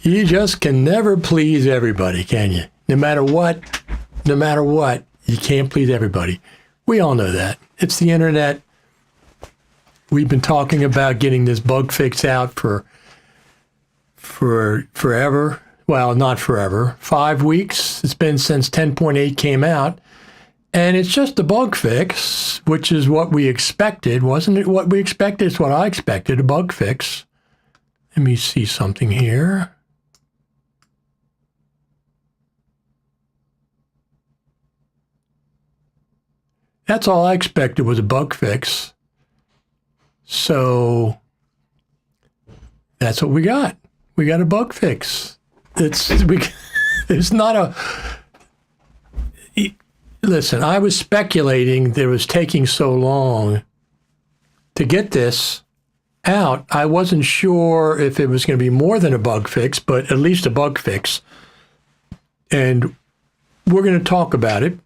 You just can never please everybody, can you? No matter what, you can't please everybody. We all know that. It's the internet. We've been talking about getting this bug fix out for forever. Well, not forever. 5 weeks. It's been since 10.8 came out. And it's just a bug fix, which is what we expected. Wasn't it what we expected? It's what I expected, a bug fix. Let me see something here. That's all I expected was a bug fix. So that's what we got. We got a bug fix. It's not a... Listen, I was speculating that it was taking so long to get this out. I wasn't sure if it was going to be more than a bug fix, but at least a bug fix. And we're going to talk about it.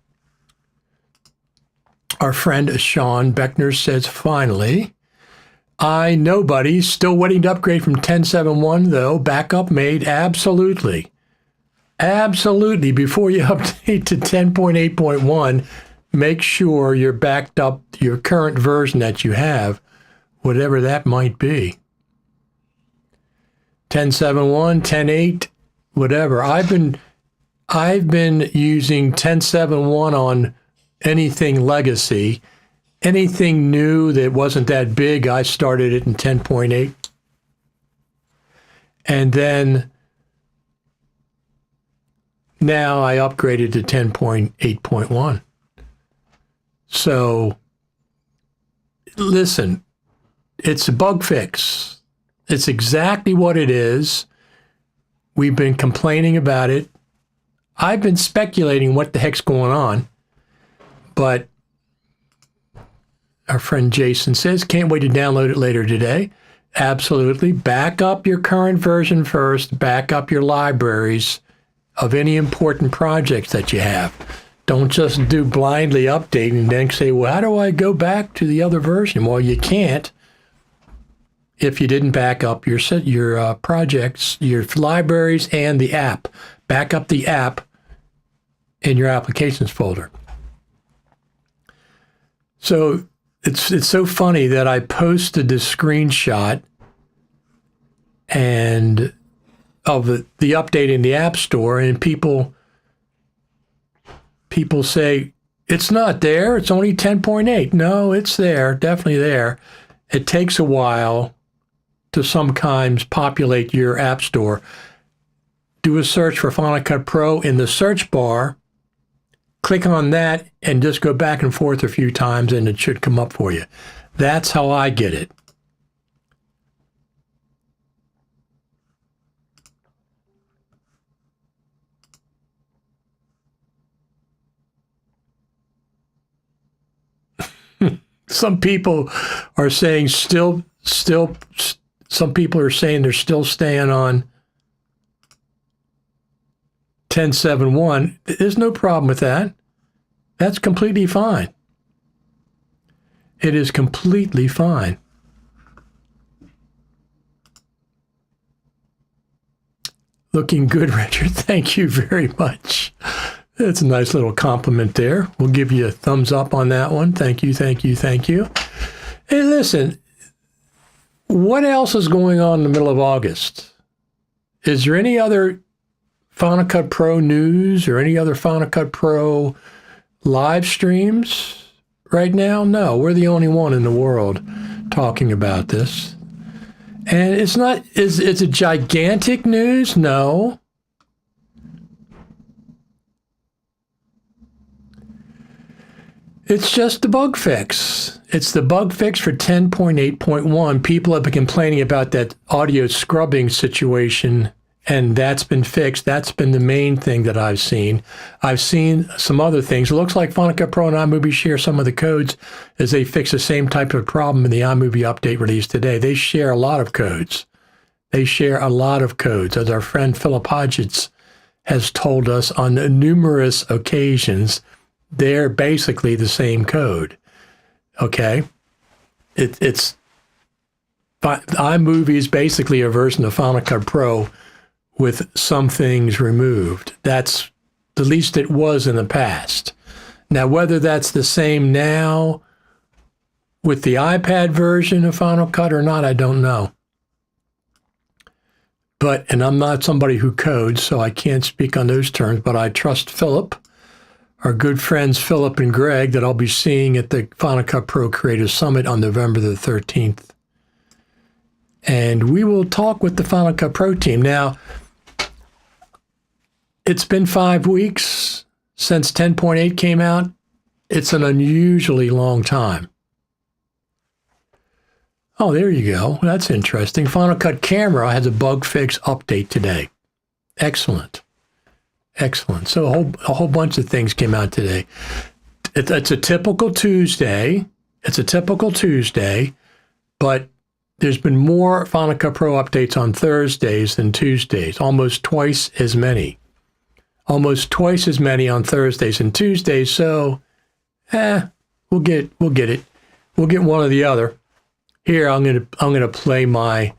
Our friend Sean Beckner says, finally, nobody's still waiting to upgrade from 10.7.1, though. Backup made, absolutely. Absolutely. Before you update to 10.8.1, make sure you're backed up your current version that you have, whatever that might be. 10.7.1, 10.8, whatever. I've been using 10.7.1 on anything legacy. Anything new that wasn't that big, I started it in 10.8. And then now I upgraded to 10.8.1. So listen, it's a bug fix. It's exactly what it is. We've been complaining about it. I've been speculating what the heck's going on. But our friend Jason says, can't wait to download it later today. Absolutely. Back up your current version first. Back up your libraries of any important projects that you have. Don't just do blindly updating and then say, well, how do I go back to the other version? Well, you can't if you didn't back up your projects, your libraries, and the app. Back up the app in your applications folder. So it's so funny that I posted this screenshot and of the update in the App Store, and people say, it's not there, it's only 10.8. No, it's there, definitely there. It takes a while to sometimes populate your App Store. Do a search for Final Cut Pro in the search bar. Click on that and just go back and forth a few times and it should come up for you. That's how I get it. Some people are saying some people are saying they're still staying on 10.7.1. There's no problem with that. That's completely fine. It is completely fine. Looking good, Richard. Thank you very much. That's a nice little compliment there. We'll give you a thumbs up on that one. Thank you, thank you, thank you. Hey, listen, what else is going on in the middle of August? Is there any other Final Cut Pro news or any other Final Cut Pro live streams right now? No, we're the only one in the world talking about this. And it's not, is it gigantic news? No. It's just the bug fix. It's the bug fix for 10.8.1. People have been complaining about that audio scrubbing situation, and that's been fixed. That's been the main thing that I've seen. I've seen some other things. It looks like Final Cut Pro and iMovie share some of the codes as they fix the same type of problem in the iMovie update released today. They share a lot of codes. They share a lot of codes, as our friend Philip Hodgetts has told us on numerous occasions. They're basically the same code. Okay? It's iMovie is basically a version of Final Cut Pro with some things removed. That's the least it was in the past. Now, whether that's the same now with the iPad version of Final Cut or not, I don't know. And I'm not somebody who codes, so I can't speak on those terms, but I trust Philip, our good friends Philip and Greg, that I'll be seeing at the Final Cut Pro Creators Summit on November the 13th. And we will talk with the Final Cut Pro team. Now, it's been 5 weeks since 10.8 came out. It's an unusually long time. Oh, there you go. That's interesting. Final Cut Camera has a bug fix update today. Excellent. Excellent. So a whole bunch of things came out today. It's a typical Tuesday. It's a typical Tuesday, but there's been more Final Cut Pro updates on Thursdays than Tuesdays, almost twice as many. Almost twice as many on Thursdays and Tuesdays, so we'll get it. We'll get one or the other. Here, I'm gonna play I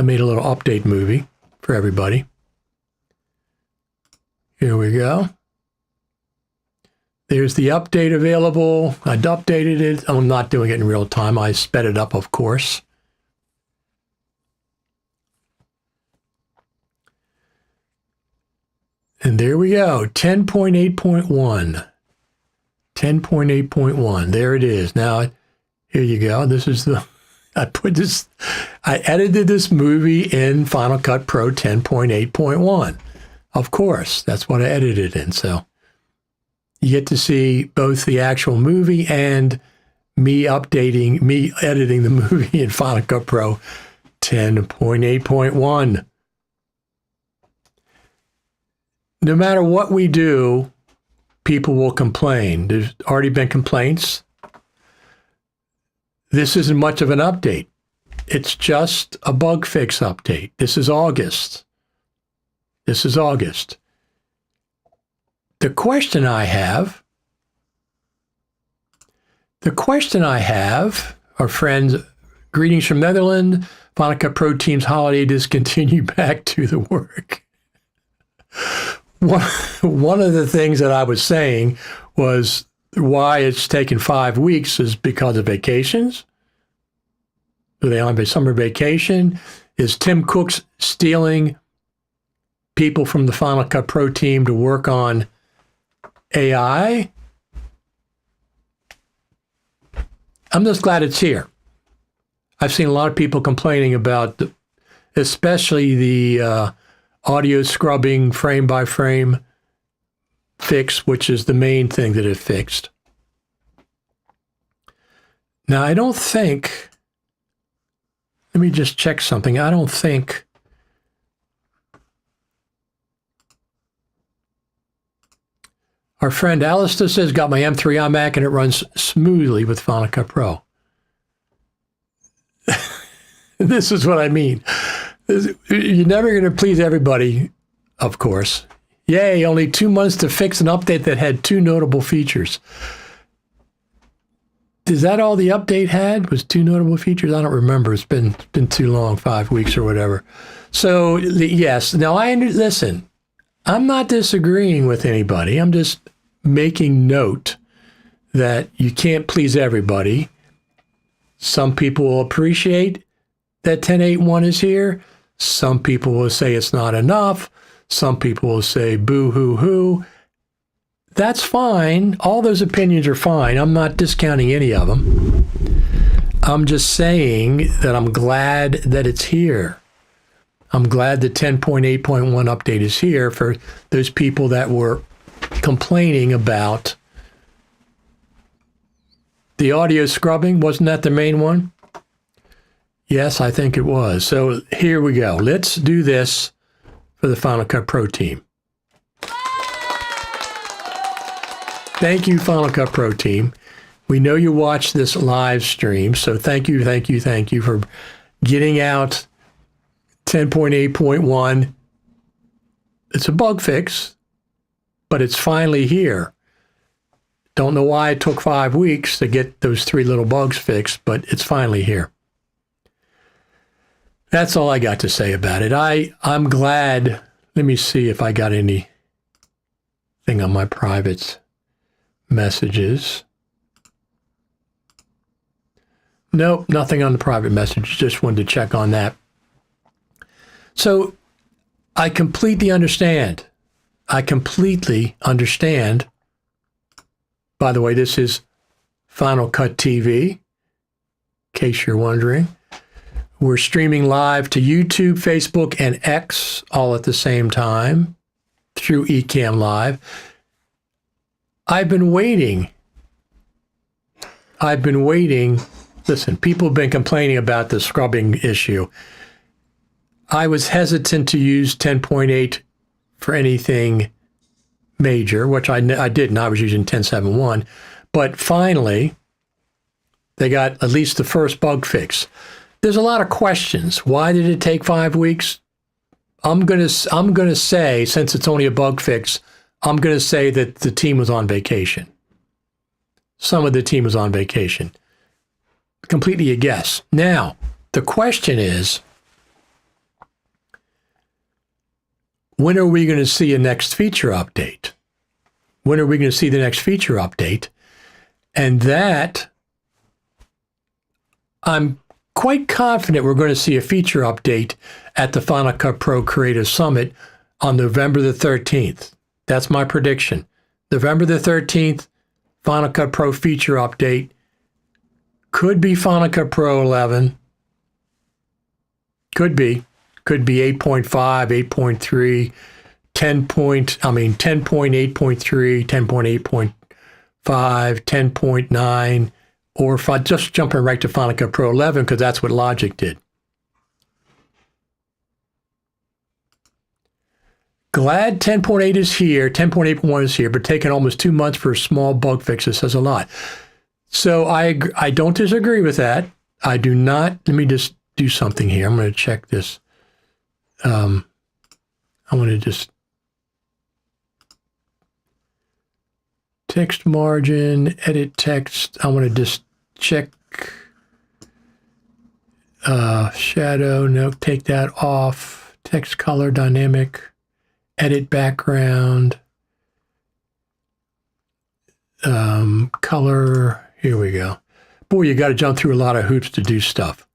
made a little update movie for everybody. Here we go. There's the update available. I updated it. I'm not doing it in real time. I sped it up, of course. And there we go, 10.8.1. 10.8.1, there it is. Now, here you go. This is I edited this movie in Final Cut Pro 10.8.1. Of course, that's what I edited in. So you get to see both the actual movie and me editing the movie in Final Cut Pro 10.8.1. No matter what we do, people will complain. There's already been complaints. This isn't much of an update. It's just a bug fix update. This is August. This is August. The question I have, our friends, greetings from Netherlands, Final Cut Pro team's holiday discontinue, back to the work. One of the things that I was saying was why it's taken 5 weeks is because of vacations. Are they on summer vacation? Is Tim Cook stealing people from the Final Cut Pro team to work on AI? I'm just glad it's here. I've seen a lot of people complaining about, especially the audio scrubbing frame by frame fix, which is the main thing that it fixed. Now, I don't think, let me just check something. I don't think our friend Alistair says, got my M3 iMac and it runs smoothly with Final Cut Pro. This is what I mean. You're never going to please everybody, of course. Yay, only 2 months to fix an update that had 2 notable features. Is that all the update had? Was 2 notable features? I don't remember. It's been too long, 5 weeks or whatever. So, yes. Now, listen, I'm not disagreeing with anybody. I'm just making note that you can't please everybody. Some people will appreciate that 10.8.1 is here. Some people will say it's not enough. Some people will say boo hoo hoo. That's fine. All those opinions are fine. I'm not discounting any of them. I'm just saying that I'm glad that it's here. I'm glad the 10.8.1 update is here for those people that were complaining about the audio scrubbing. Wasn't that the main one? Yes, I think it was. So here we go. Let's do this for the Final Cut Pro team. Thank you, Final Cut Pro team. We know you watch this live stream, so thank you for getting out 10.8.1. It's a bug fix, but it's finally here. Don't know why it took 5 weeks to get those 3 little bugs fixed, but it's finally here. That's all I got to say about it. I'm glad. Let me see if I got anything on my private messages. Nope, nothing on the private messages. Just wanted to check on that. So I completely understand. By the way, this is Final Cut TV, in case you're wondering. We're streaming live to YouTube, Facebook, and X all at the same time through Ecamm Live. I've been waiting. Listen, people have been complaining about the scrubbing issue. I was hesitant to use 10.8 for anything major, which I didn't. I was using 10.7.1. But finally, they got at least the first bug fix. There's a lot of questions. Why did it take 5 weeks? I'm gonna say, since it's only a bug fix, I'm gonna say that the team was on vacation. Some of the team was on vacation. Completely a guess. Now, the question is, when are we going to see a next feature update? When are we going to see the next feature update? And that, I'm quite confident we're going to see a feature update at the Final Cut Pro Creative Summit on November the 13th. That's my prediction. November the 13th, Final Cut Pro feature update. Could be Final Cut Pro 11. Could be 8.5, 8.3, 10.8.3, 10.8.5, 10.9, or if I just jumping right to Final Cut Pro 11 because that's what Logic did. Glad 10.8 is here, 10.8.1 is here, but taking almost 2 months for a small bug fix, it says a lot. So I don't disagree with that. I do not. Let me just do something here. I'm going to check this. I want to just text margin, edit text. I want to just check shadow. No, take that off. Text color dynamic, edit background, color. Here we go. Boy, you got to jump through a lot of hoops to do stuff.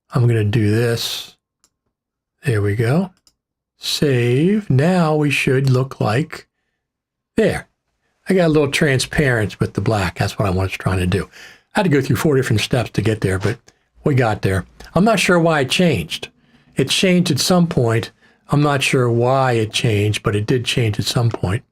I'm going to do this. There we go. Save. Now we should look like there. I got a little transparent with the black. That's what I was trying to do. I had to go through 4 different steps to get there, but we got there. I'm not sure why it changed. It changed at some point. I'm not sure why it changed, but it did change at some point.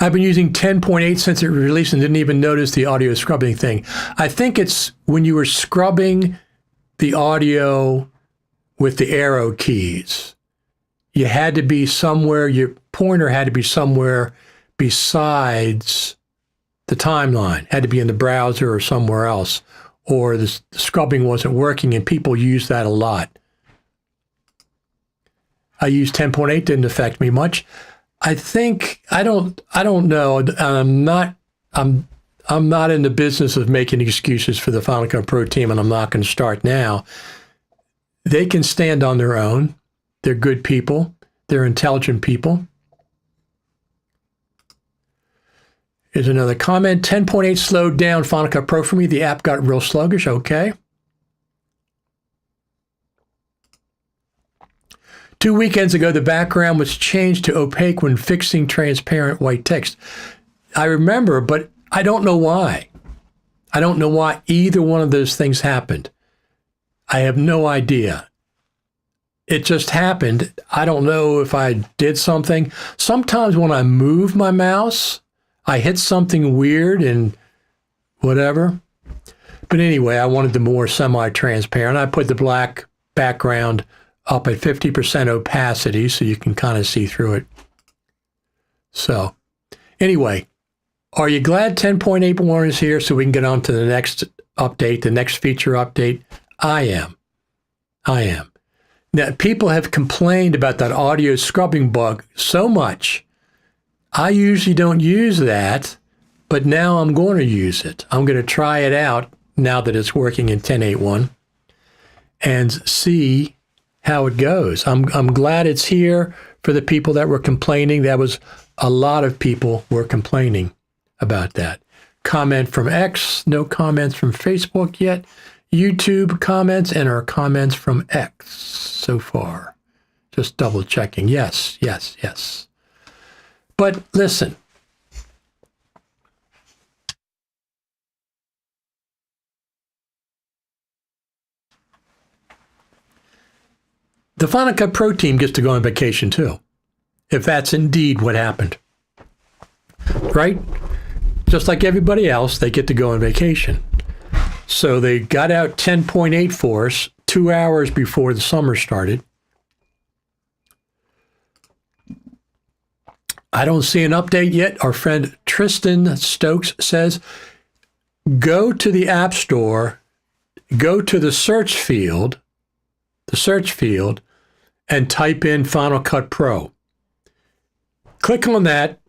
I've been using 10.8 since it released and didn't even notice the audio scrubbing thing. I think it's when you were scrubbing the audio with the arrow keys. You had to be somewhere, your pointer had to be somewhere besides the timeline. Had to be in the browser or somewhere else, or the scrubbing wasn't working, and people use that a lot. I used 10.8, didn't affect me much. I think I don't know. I'm not in the business of making excuses for the Final Cut Pro team, and I'm not going to start now. They can stand on their own. They're good people. They're intelligent people. Here's another comment. 10.8 slowed down Final Cut Pro for me. The app got real sluggish. Okay. 2 weekends ago, the background was changed to opaque when fixing transparent white text. I remember, but I don't know why. I don't know why either one of those things happened. I have no idea. It just happened. I don't know if I did something. Sometimes when I move my mouse, I hit something weird and whatever. But anyway, I wanted the more semi-transparent. I put the black background up at 50% opacity so you can kind of see through it. So anyway, are you glad 10.81 is here so we can get on to the next update, the next feature update? I am. Now, people have complained about that audio scrubbing bug so much. I usually don't use that, but now I'm going to use it. I'm going to try it out now that it's working in 10.81 and see how it goes. I'm glad it's here for the people that were complaining. That was a lot of people were complaining about that. Comment from X, no comments from Facebook yet. YouTube comments and our comments from X so far. Just double checking. Yes. But listen. The Final Cut Pro team gets to go on vacation too, if that's indeed what happened. Right? Just like everybody else, they get to go on vacation. So they got out 10.8 for us 2 hours before the summer started. I don't see an update yet. Our friend Tristan Stokes says, go to the App Store, go to the search field, and type in Final Cut Pro. Click on that.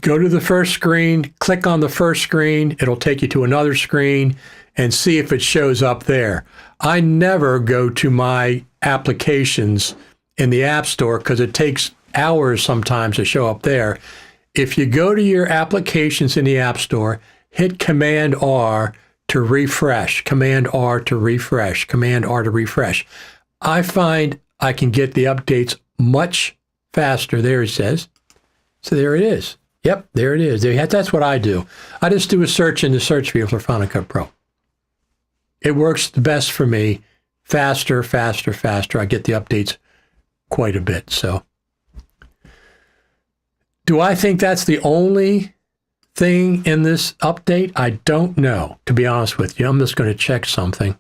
Go to the first screen, click on the first screen. It'll take you to another screen and see if it shows up there. I never go to my applications in the App Store because it takes hours sometimes to show up there. If you go to your applications in the App Store, hit Command R to refresh, Command R to refresh, Command R to refresh. I find I can get the updates much faster. There it says. So there it is. Yep, there it is. That's what I do. I just do a search in the search field for Final Cut Pro. It works the best for me. Faster. I get the updates quite a bit. So, do I think that's the only thing in this update? I don't know, to be honest with you. I'm just going to check something.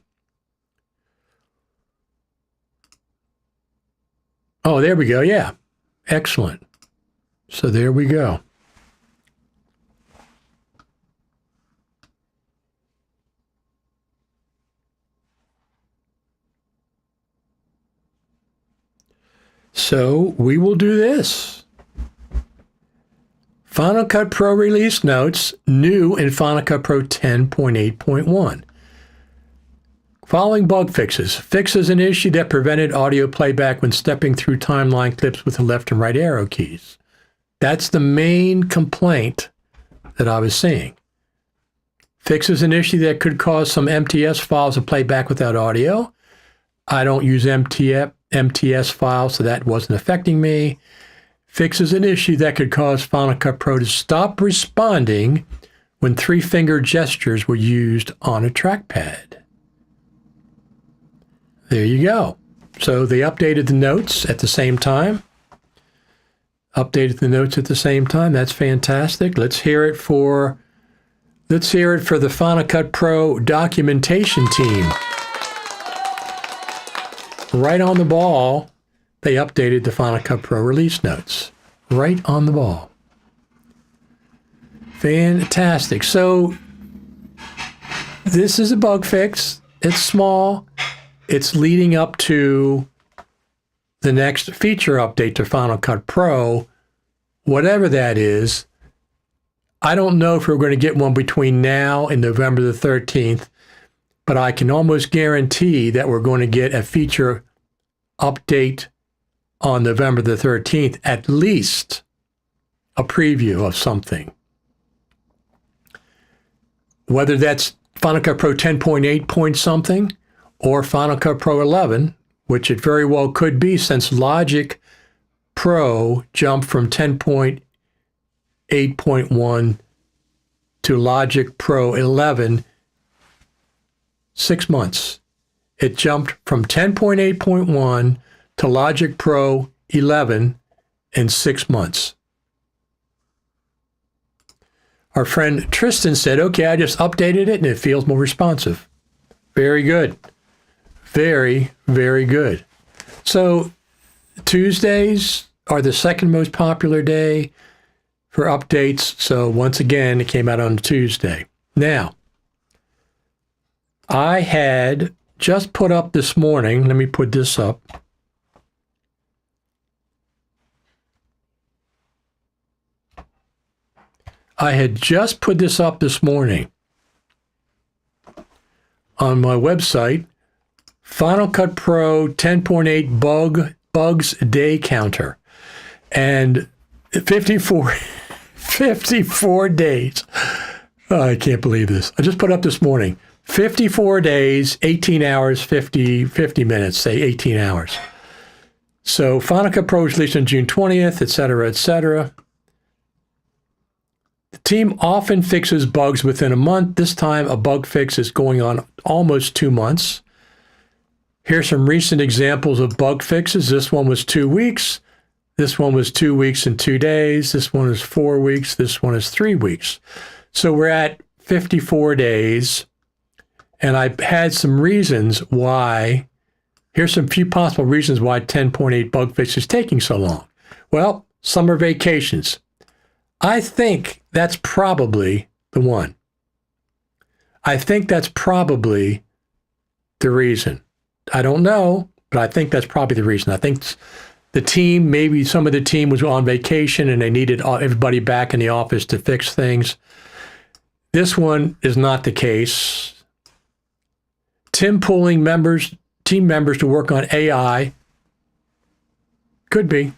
Oh, there we go. Yeah. Excellent. So there we go. So we will do this. Final Cut Pro release notes, new in Final Cut Pro 10.8.1. Following bug fixes. Fixes an issue that prevented audio playback when stepping through timeline clips with the left and right arrow keys. That's the main complaint that I was seeing. Fixes an issue that could cause some MTS files to play back without audio. I don't use MTS files, so that wasn't affecting me. Fixes an issue that could cause Final Cut Pro to stop responding when three-finger gestures were used on a trackpad. There you go. So they updated the notes at the same time. That's fantastic. Let's hear it for the Final Cut Pro documentation team. Right on the ball, they updated the Final Cut Pro release notes. Right on the ball. Fantastic. So this is a bug fix. It's small. It's leading up to the next feature update to Final Cut Pro, whatever that is. I don't know if we're going to get one between now and November the 13th, but I can almost guarantee that we're going to get a feature update on November the 13th, at least a preview of something. Whether that's Final Cut Pro 10.8 point something or Final Cut Pro 11, which it very well could be since Logic Pro jumped from 10.8.1 to Logic Pro 11, 6 months. It jumped from 10.8.1 to Logic Pro 11 in 6 months. Our friend Tristan said, okay, I just updated it and it feels more responsive. Very good. Very, very good. So Tuesdays are the second most popular day for updates. So once again, it came out on Tuesday. Now, I had just put up this morning, let me put this up. I had just put this up this morning on my website, Final Cut Pro 10.8 bugs day counter. And 54 days. Oh, I can't believe this. I just put up this morning. 54 days, 18 hours, 50 minutes, say 18 hours. So Final Cut Pro was released on June 20th, et cetera, et cetera. The team often fixes bugs within a month. This time, a bug fix is going on almost 2 months. Here's some recent examples of bug fixes. This one was 2 weeks. This one was 2 weeks and 2 days. This one is 4 weeks. This one is 3 weeks. So we're at 54 days. And I had some reasons why. Here's some few possible reasons why 10.8 bug fix is taking so long. Well, summer vacations. I think that's probably the one. I think that's probably the reason. I don't know, but I think that's probably the reason. I think the team, maybe some of the team was on vacation and they needed everybody back in the office to fix things. This one is not the case. Tim pulling team members to work on AI. Could be.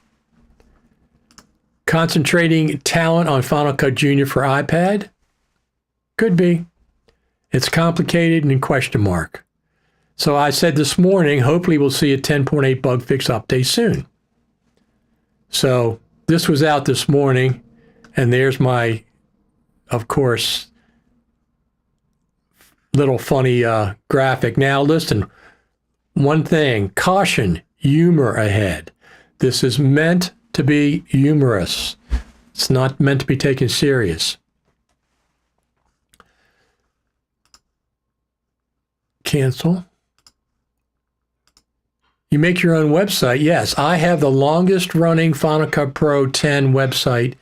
Concentrating talent on Final Cut Junior for iPad? Could be. It's complicated and in question mark. So I said this morning, hopefully we'll see a 10.8 bug fix update soon. So this was out this morning, and there's my, of course, little funny graphic. Now listen, one thing, caution, humor ahead. This is meant to be humorous. It's not meant to be taken serious. Cancel. You make your own website. Yes, I have the longest running Final Cut Pro 10 website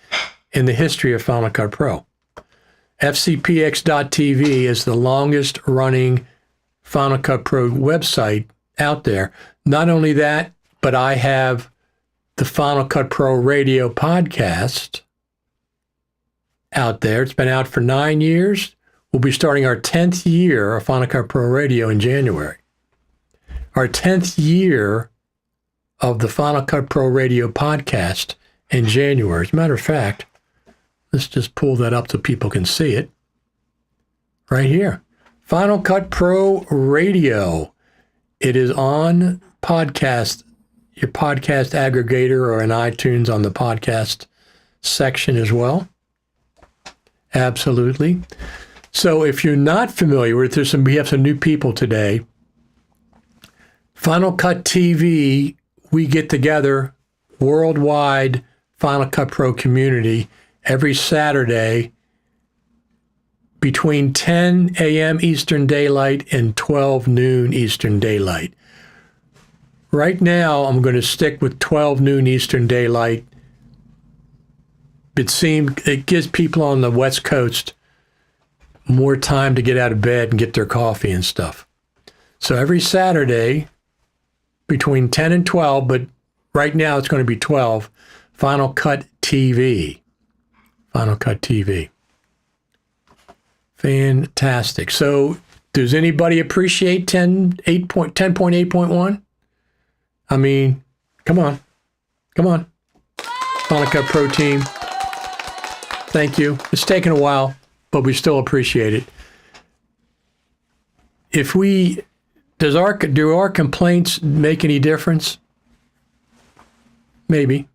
in the history of Final Cut Pro. FCPX.tv is the longest running Final Cut Pro website out there. Not only that, but I have the Final Cut Pro Radio podcast out there. It's been out for 9 years. We'll be starting our 10th year of Final Cut Pro Radio in January. Our 10th year of the Final Cut Pro Radio podcast in January. As a matter of fact, let's just pull that up so people can see it. Right here. Final Cut Pro Radio. It is on podcast, your podcast aggregator, or in iTunes on the podcast section as well. Absolutely. So if you're not familiar with this, we have some new people today. Final Cut TV, we get together, worldwide Final Cut Pro community, every Saturday between 10 a.m. Eastern Daylight and 12 noon Eastern Daylight. Right now, I'm going to stick with 12 noon Eastern Daylight. It gives people on the West Coast more time to get out of bed and get their coffee and stuff. So every Saturday between 10 and 12, but right now it's going to be 12, Final Cut TV. Final Cut TV. Fantastic. So does anybody appreciate 10.8.1? I mean, come on. Come on. Final Cut Pro team. Thank you. It's taken a while, but we still appreciate it. Do our complaints make any difference? Maybe.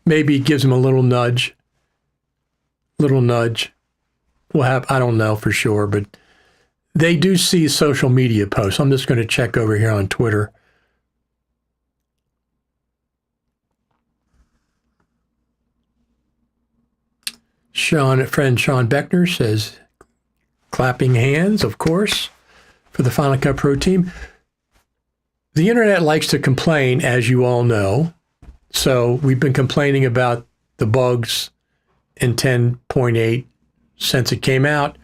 Maybe it gives them a little nudge. We'll have, I don't know for sure, but they do see social media posts. I'm just going to check over here on Twitter. Friend Sean Beckner says, clapping hands, of course, for the Final Cut Pro team. The internet likes to complain, as you all know. So we've been complaining about the bugs in 10.8 since it came out.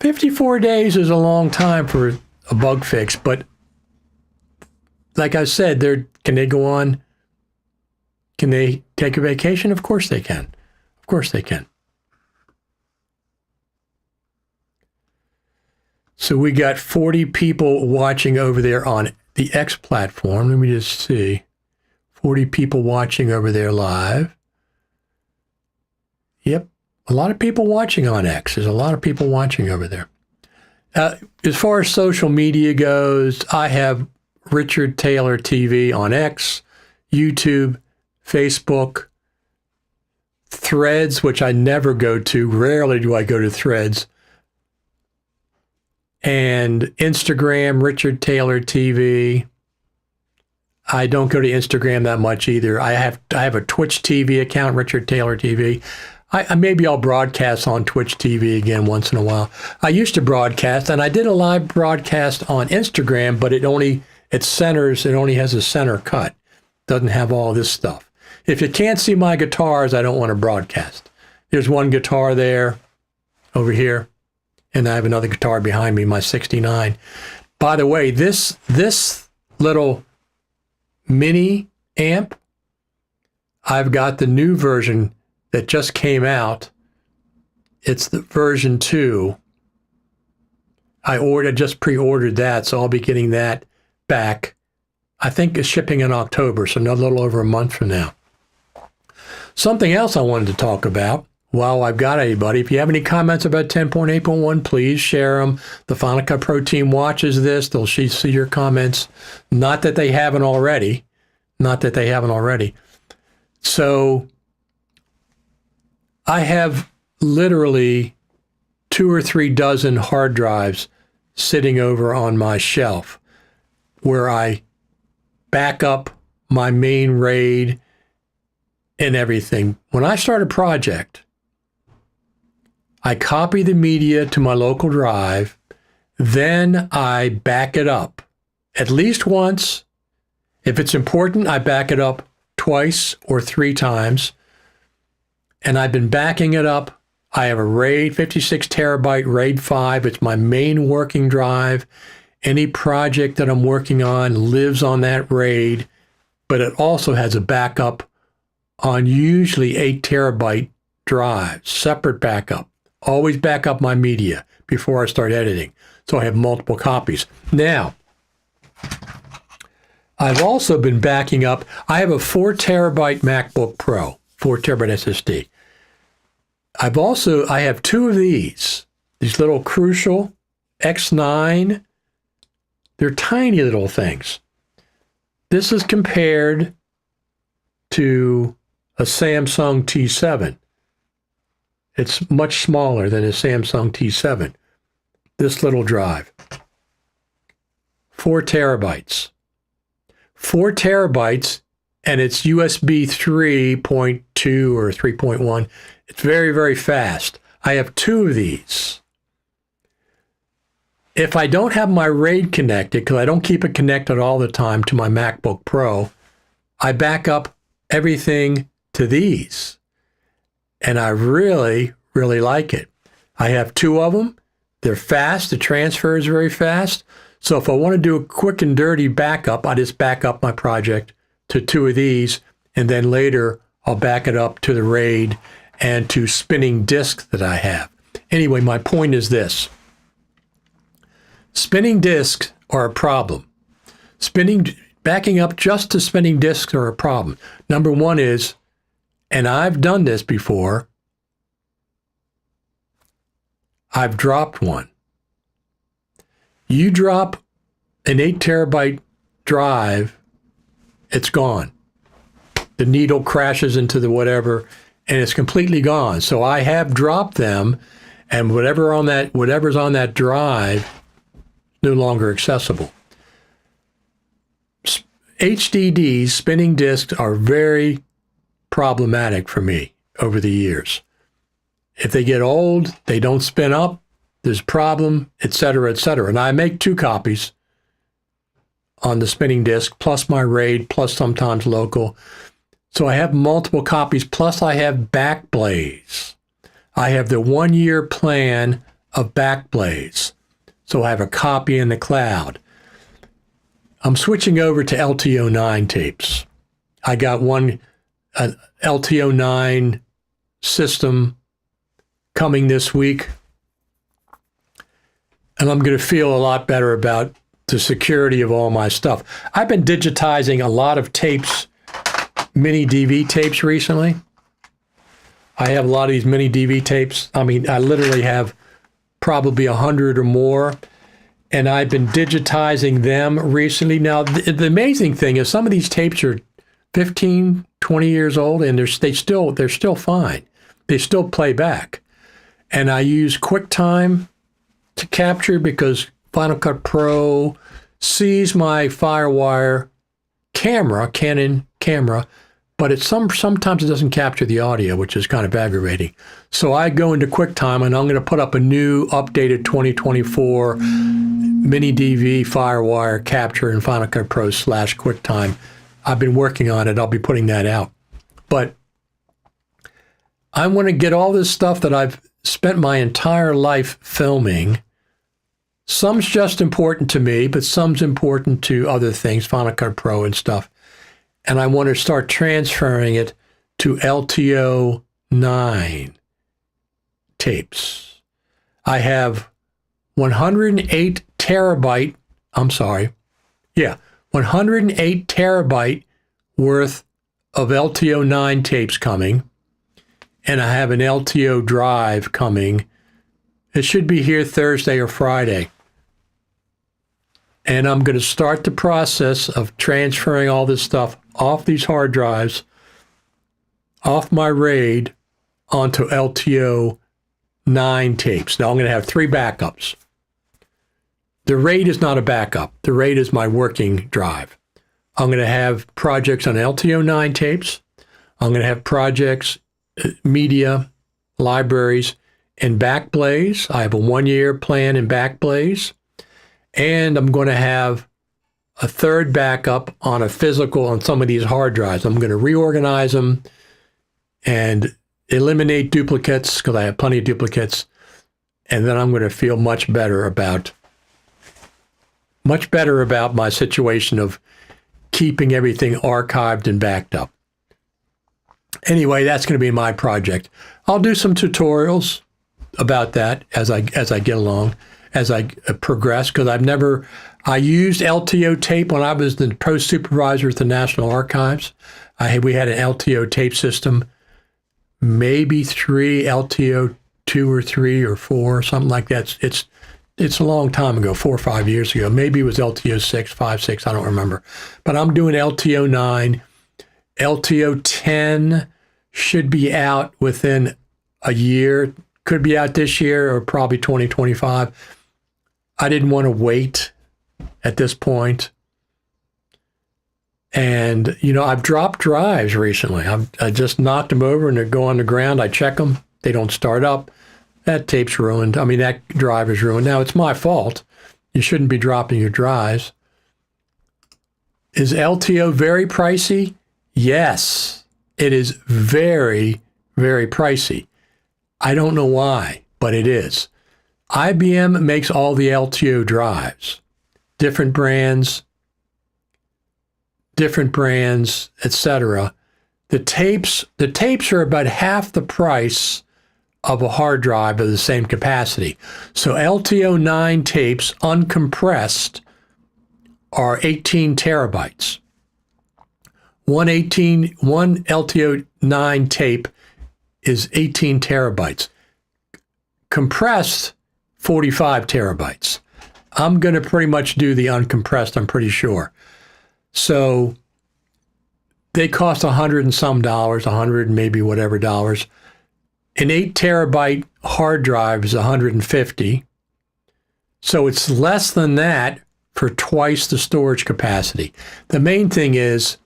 54 days is a long time for a bug fix, but like I said, can they go on? Can they take a vacation? Of course they can. Of course they can. So we got 40 people watching over there on the X platform. Let me just see. 40 people watching over there live. Yep. A lot of people watching on X. There's a lot of people watching over there. As far as social media goes, I have Richard Taylor TV on X, YouTube, Facebook, Threads, which I never go to. Rarely do I go to Threads. And Instagram, Richard Taylor TV. I don't go to Instagram that much either. I have a Twitch TV account, Richard Taylor TV. Maybe I'll broadcast on Twitch TV again once in a while. I used to broadcast, and I did a live broadcast on Instagram, but it only has a center cut. Doesn't have all this stuff. If you can't see my guitars, I don't want to broadcast. There's one guitar there, over here, and I have another guitar behind me, my 69. By the way, this little mini amp, I've got the new version that just came out. It's the version 2. I just pre-ordered that, so I'll be getting that back. I think it's shipping in October, so a little over a month from now. Something else I wanted to talk about while I've got anybody. If you have any comments about 10.8.1, please share them. The Final Cut Pro team watches this. They'll see your comments. Not that they haven't already. So I have literally 2 or 3 dozen hard drives sitting over on my shelf where I back up my main RAID and everything. When I start a project, I copy the media to my local drive, then I back it up at least once. If it's important, I back it up twice or 3 times. And I've been backing it up. I have a RAID, 56 terabyte RAID 5. It's my main working drive. Any project that I'm working on lives on that RAID, but it also has a backup on usually 8 terabyte drives, separate backup. Always back up my media before I start editing. So I have multiple copies. Now, I've also been backing up. I have a 4 terabyte MacBook Pro, 4 terabyte SSD. I have 2 of these little Crucial X9. They're tiny little things. This is compared to a Samsung T7. It's much smaller than a Samsung T7. This little drive. 4 terabytes. 4 terabytes, and it's USB 3.2 or 3.1. It's very, very fast. I have 2 of these. If I don't have my RAID connected, because I don't keep it connected all the time to my MacBook Pro, I back up everything to these. And I really, really like it. I have 2 of them. They're fast. The transfer is very fast. So if I want to do a quick and dirty backup, I just back up my project to 2 of these, and then later I'll back it up to the RAID and to spinning disks that I have. Anyway, my point is this. Spinning disks are a problem. Backing up just to spinning disks are a problem. Number one is, and I've done this before, I've dropped one. You drop an 8 terabyte drive, it's gone. The needle crashes into the whatever, and it's completely gone. So I have dropped them, and whatever's on that drive is no longer accessible. HDDs, spinning disks, are very problematic for me over the years. If they get old, they don't spin up, there's a problem, et cetera, et cetera. And I make 2 copies on the spinning disk, plus my RAID, plus sometimes local. So I have multiple copies, plus I have Backblaze. I have the 1-year plan of Backblaze. So I have a copy in the cloud. I'm switching over to LTO9 tapes. I got an LTO9 system coming this week, and I'm going to feel a lot better about the security of all my stuff. I've been digitizing a lot of tapes, mini DV tapes recently. I have a lot of these mini DV tapes. I mean, I literally have probably 100 or more, and I've been digitizing them recently. Now, the amazing thing is some of these tapes are 15, 20 years old, and they're still fine. They still play back. And I use QuickTime to capture because Final Cut Pro sees my FireWire camera, Canon camera, but sometimes it doesn't capture the audio, which is kind of aggravating. So I go into QuickTime, and I'm going to put up a new updated 2024 mini DV FireWire capture in Final Cut Pro /QuickTime. I've been working on it. I'll be putting that out. But I want to get all this stuff that I've spent my entire life filming. Some's just important to me, but some's important to other things, Final Cut Pro and stuff. And I want to start transferring it to LTO9 tapes. I have 108 terabyte worth of LTO9 tapes coming, and I have an LTO drive coming. It should be here Thursday or Friday. And I'm going to start the process of transferring all this stuff off these hard drives, off my RAID, onto LTO9 tapes. Now I'm going to have 3 backups. The RAID is not a backup. The RAID is my working drive. I'm going to have projects on LTO9 tapes. I'm going to have projects, media, libraries, in Backblaze. I have a 1-year plan in Backblaze. And I'm going to have a 3rd backup on a physical on some of these hard drives. I'm going to reorganize them and eliminate duplicates because I have plenty of duplicates. And then I'm going to feel much better about my situation of keeping everything archived and backed up. Anyway, that's going to be my project. I'll do some tutorials about that as I get along, as I progress, because I used LTO tape when I was the post supervisor at the National Archives. We had an LTO tape system, maybe 3 LTO 2 or 3 or 4, something like that. It's a long time ago, 4 or 5 years ago. Maybe it was LTO 6, 5, 6, I don't remember. But I'm doing LTO 9. LTO 10 should be out within a year. Could be out this year or probably 2025. I didn't want to wait at this point. And, I've dropped drives recently. I just knocked them over and they go on the ground. I check them. They don't start up. That tape's ruined. I mean, that drive is ruined. Now, it's my fault. You shouldn't be dropping your drives. Is LTO very pricey? Yes, it is very, very pricey. I don't know why, but it is. IBM makes all the LTO drives, different brands, etc. The tapes are about half the price of a hard drive of the same capacity. So LTO9 tapes, uncompressed, are 18 terabytes. One LTO9 tape is 18 terabytes. Compressed, 45 terabytes. I'm going to pretty much do the uncompressed, I'm pretty sure. So they cost $100 and some dollars, 100 maybe whatever dollars. An 8 terabyte hard drive is 150. So it's less than that for twice the storage capacity. The main thing is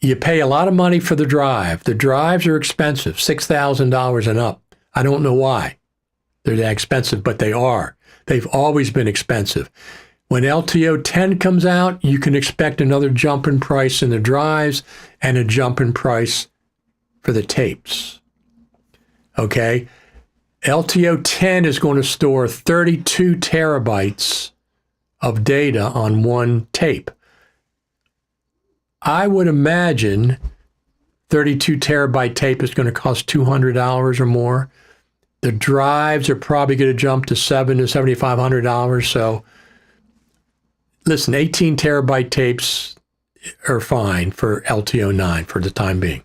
you pay a lot of money for the drive. The drives are expensive, $6,000 and up. I don't know why they're that expensive, but they are. They've always been expensive. When LTO 10 comes out, you can expect another jump in price in the drives and a jump in price for the tapes. Okay? LTO 10 is going to store 32 terabytes of data on one tape. I would imagine 32 terabyte tape is going to cost $200 or more. The drives are probably going to jump to $700 to $7,500. So listen, 18 terabyte tapes are fine for LTO 9 for the time being.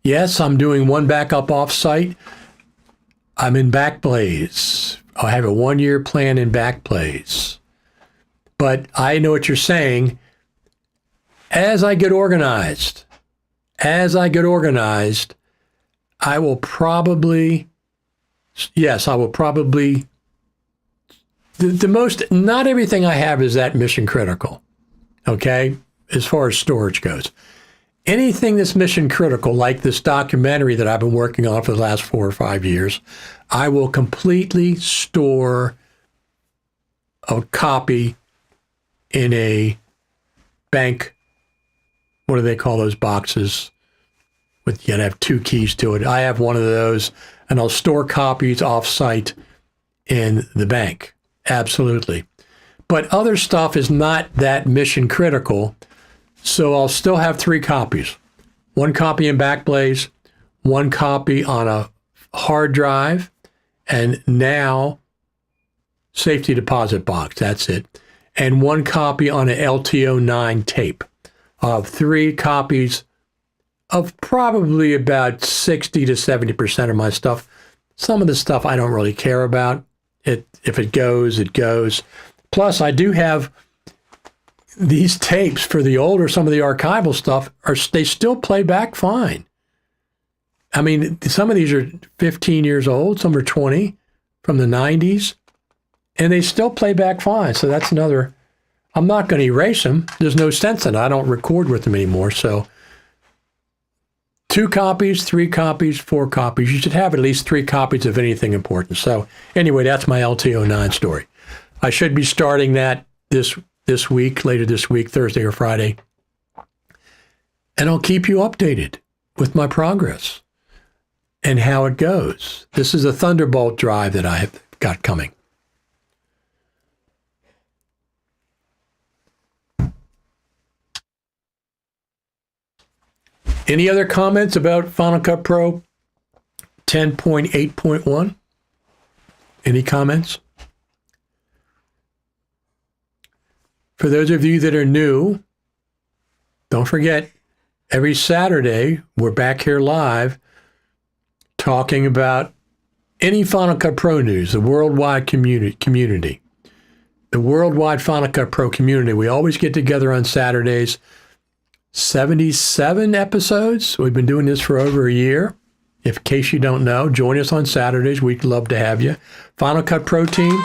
Yes, I'm doing one backup offsite. I'm in Backblaze. I have a 1-year plan in Backblaze. But I know what you're saying. As I get organized, I will probably, the most, not everything I have is that mission critical, okay, as far as storage goes. Anything that's mission critical, like this documentary that I've been working on for the last 4 or 5 years, I will completely store a copy in a bank. What do they call those boxes? You gotta have 2 keys to it. I have one of those, and I'll store copies off-site in the bank. Absolutely. But other stuff is not that mission critical, so I'll still have 3 copies. 1 copy in Backblaze, 1 copy on a hard drive, and now safety deposit box. That's it. And 1 copy on an LTO 9 tape. I'll have 3 copies of probably about 60 to 70% of my stuff. Some of the stuff I don't really care about. If it goes, it goes. Plus, I do have these tapes for the older, some of the archival stuff, they still play back fine. I mean, some of these are 15 years old, some are 20 from the 90s, and they still play back fine. So that's another, I'm not going to erase them. There's no sense in it. I don't record with them anymore. So 2 copies, 3 copies, 4 copies. You should have at least 3 copies of anything important. So anyway, that's my LTO 9 story. I should be starting that this week, later this week, Thursday or Friday. And I'll keep you updated with my progress and how it goes. This is a Thunderbolt drive that I have got coming. Any other comments about Final Cut Pro 10.8.1? Any comments? For those of you that are new, don't forget, every Saturday, we're back here live talking about any Final Cut Pro news, the worldwide community. The worldwide Final Cut Pro community. We always get together on Saturdays. 77 episodes. We've been doing this for over a year. In case you don't know, join us on Saturdays. We'd love to have you. Final Cut Pro team,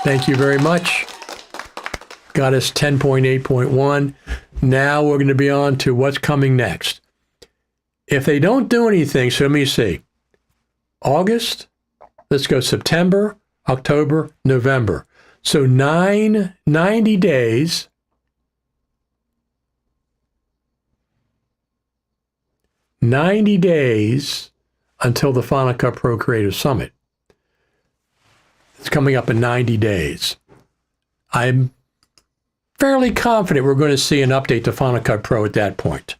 thank you very much. Got us 10.8.1. Now we're going to be on to what's coming next. If they don't do anything, so let me see. August, let's go September, October, November. So 90 days. 90 days until the Final Cut Pro Creative Summit. It's coming up in 90 days. I'm fairly confident we're going to see an update to Final Cut Pro at that point.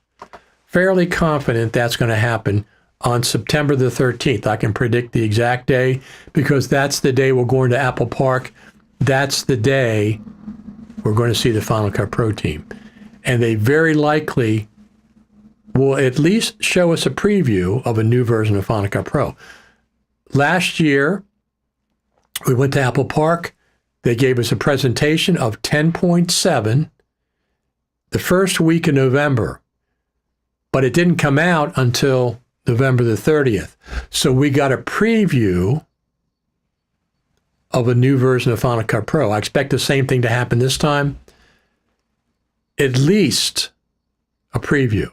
Fairly confident that's going to happen on September the 13th. I can predict the exact day because that's the day we're going to Apple Park. That's the day we're going to see the Final Cut Pro team. And they very likely will at least show us a preview of a new version of Final Cut Pro. last year, we went to Apple Park. They gave us a presentation of 10.7 the first week in November, but it didn't come out until November the 30th. So we got a preview of a new version of Final Cut Pro. I expect the same thing to happen this time. At least a preview.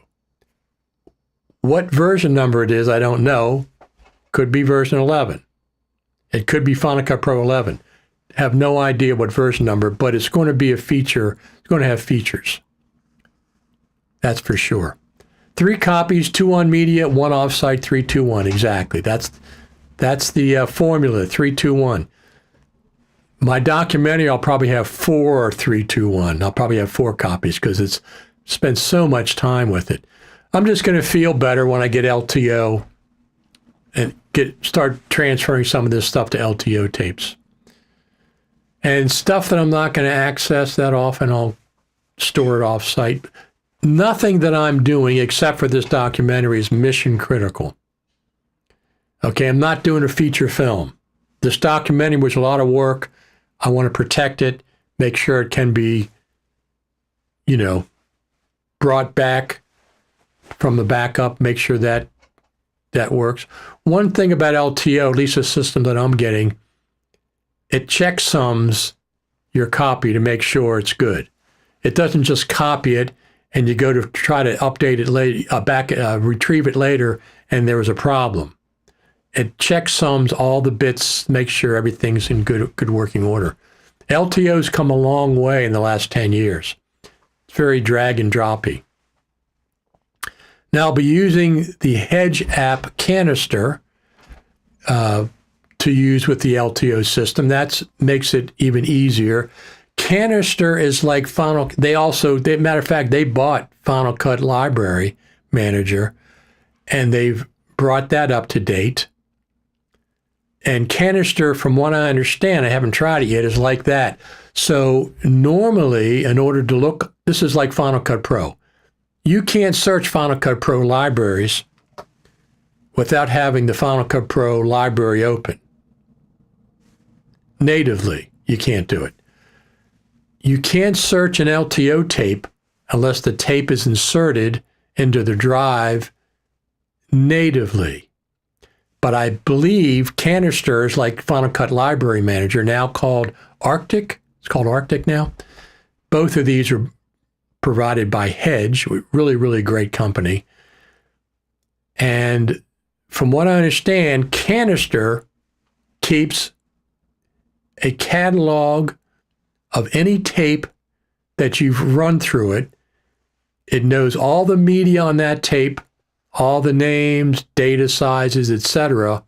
What version number it is, I don't know. Could be version 11. It could be Final Cut Pro 11. Have no idea what version number, but it's going to be a feature. It's going to have features. That's for sure. 3 copies, 2 on media, 1 offsite, 3, 2, 1. Exactly. That's the formula, 3, 2, 1. My documentary, I'll probably have 4 or 3, 2, 1. I'll probably have 4 copies because it's spent so much time with it. I'm just going to feel better when I get LTO and start transferring some of this stuff to LTO tapes. And stuff that I'm not going to access that often, I'll store it off-site. Nothing that I'm doing except for this documentary is mission critical. Okay, I'm not doing a feature film. This documentary was a lot of work. I want to protect it, make sure it can be, brought back from the backup, make sure that works. One thing about LTO, at least the system that I'm getting, it checksums your copy to make sure it's good. It doesn't just copy it and you go to try to update it later, retrieve it later, and there was a problem. It checksums all the bits, make sure everything's in good working order. LTO's come a long way in the last 10 years. It's very drag and droppy. Now I'll be using the Hedge app Canister to use with the LTO system. That makes it even easier. Canister is like Final. Matter of fact, they bought Final Cut Library Manager, and they've brought that up to date. And Canister, from what I understand, I haven't tried it yet, is like that. So normally, in order to look, this is like Final Cut Pro. You can't search Final Cut Pro libraries without having the Final Cut Pro library open. Natively, you can't do it. You can't search an LTO tape unless the tape is inserted into the drive natively. But I believe Canister is like Final Cut Library Manager, now called Arctic. It's called Arctic now. Both of these are provided by Hedge, really, really great company. And from what I understand, Canister keeps a catalog of any tape that you've run through it. It knows all the media on that tape, all the names, data sizes, etc.,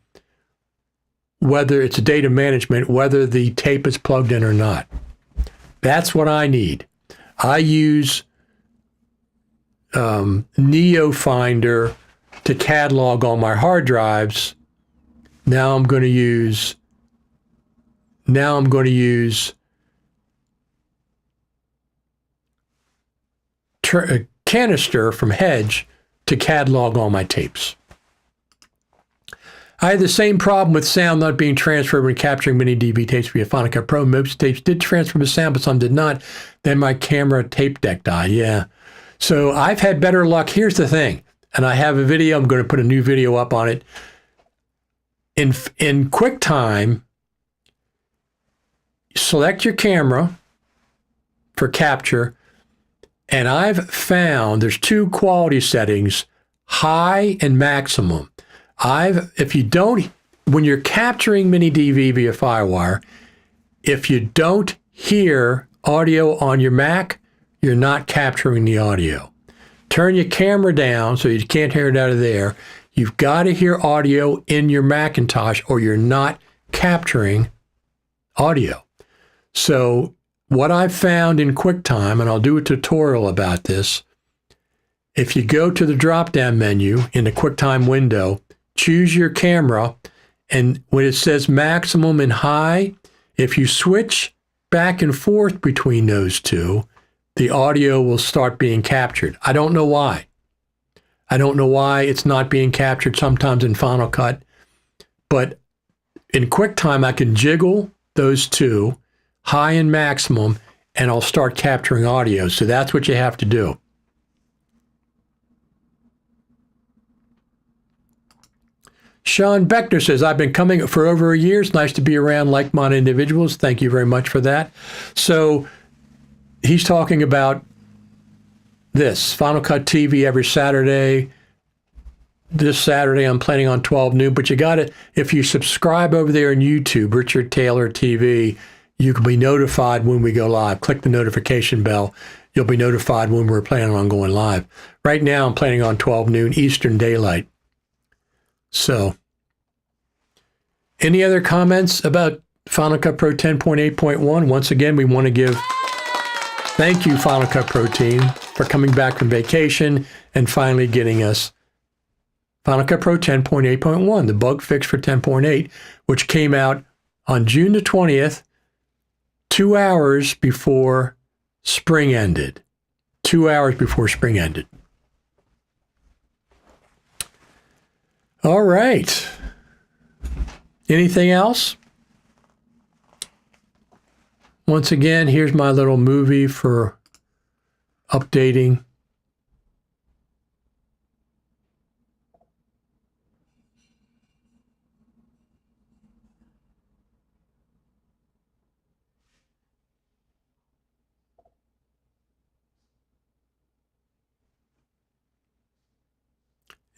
whether it's data management, whether the tape is plugged in or not. That's what I need. I use NeoFinder to catalog all my hard drives. Now I'm going to use Canister from Hedge to catalog all my tapes. I had the same problem with sound not being transferred when capturing mini DV tapes via Final Cut Pro. Most tapes did transfer to sound, but some did not. Then my camera tape deck died. Yeah. So I've had better luck. Here's the thing, and I have a video. I'm going to put a new video up on it. In QuickTime, select your camera for capture, and I've found there's 2 quality settings, high and maximum. When you're capturing mini DV via FireWire, if you don't hear audio on your Mac, you're not capturing the audio. Turn your camera down so you can't hear it out of there. You've got to hear audio in your Macintosh or you're not capturing audio. So what I've found in QuickTime, and I'll do a tutorial about this, if you go to the drop-down menu in the QuickTime window, choose your camera, and when it says maximum and high, if you switch back and forth between those two, the audio will start being captured. I don't know why. I don't know why it's not being captured sometimes in Final Cut, but in QuickTime, I can jiggle those two, high and maximum, and I'll start capturing audio. So that's what you have to do. Sean Beckner says, I've been coming for over a year. It's nice to be around like-minded individuals. Thank you very much for that. So he's talking about this, Final Cut TV every Saturday. This Saturday, I'm planning on 12 noon, but you got to, if you subscribe over there on YouTube, Richard Taylor TV, you can be notified when we go live. Click the notification bell. You'll be notified when we're planning on going live. Right now, I'm planning on 12 noon Eastern Daylight. So, any other comments about Final Cut Pro 10.8.1? Once again, we want to give thank you, Final Cut Pro team, for coming back from vacation and finally getting us Final Cut Pro 10.8.1, the bug fix for 10.8, which came out on June the 20th, 2 hours before spring ended. 2 hours before spring ended. All right. Anything else? Once again, here's my little movie for updating.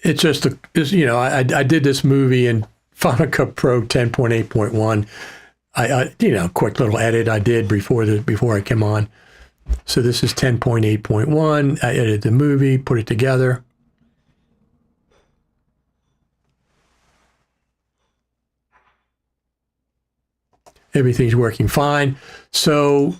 It's just, I did this movie in Final Cut Pro 10.8.1. Quick little edit I did before I came on. So this is 10.8.1. I edited the movie, put it together. Everything's working fine. So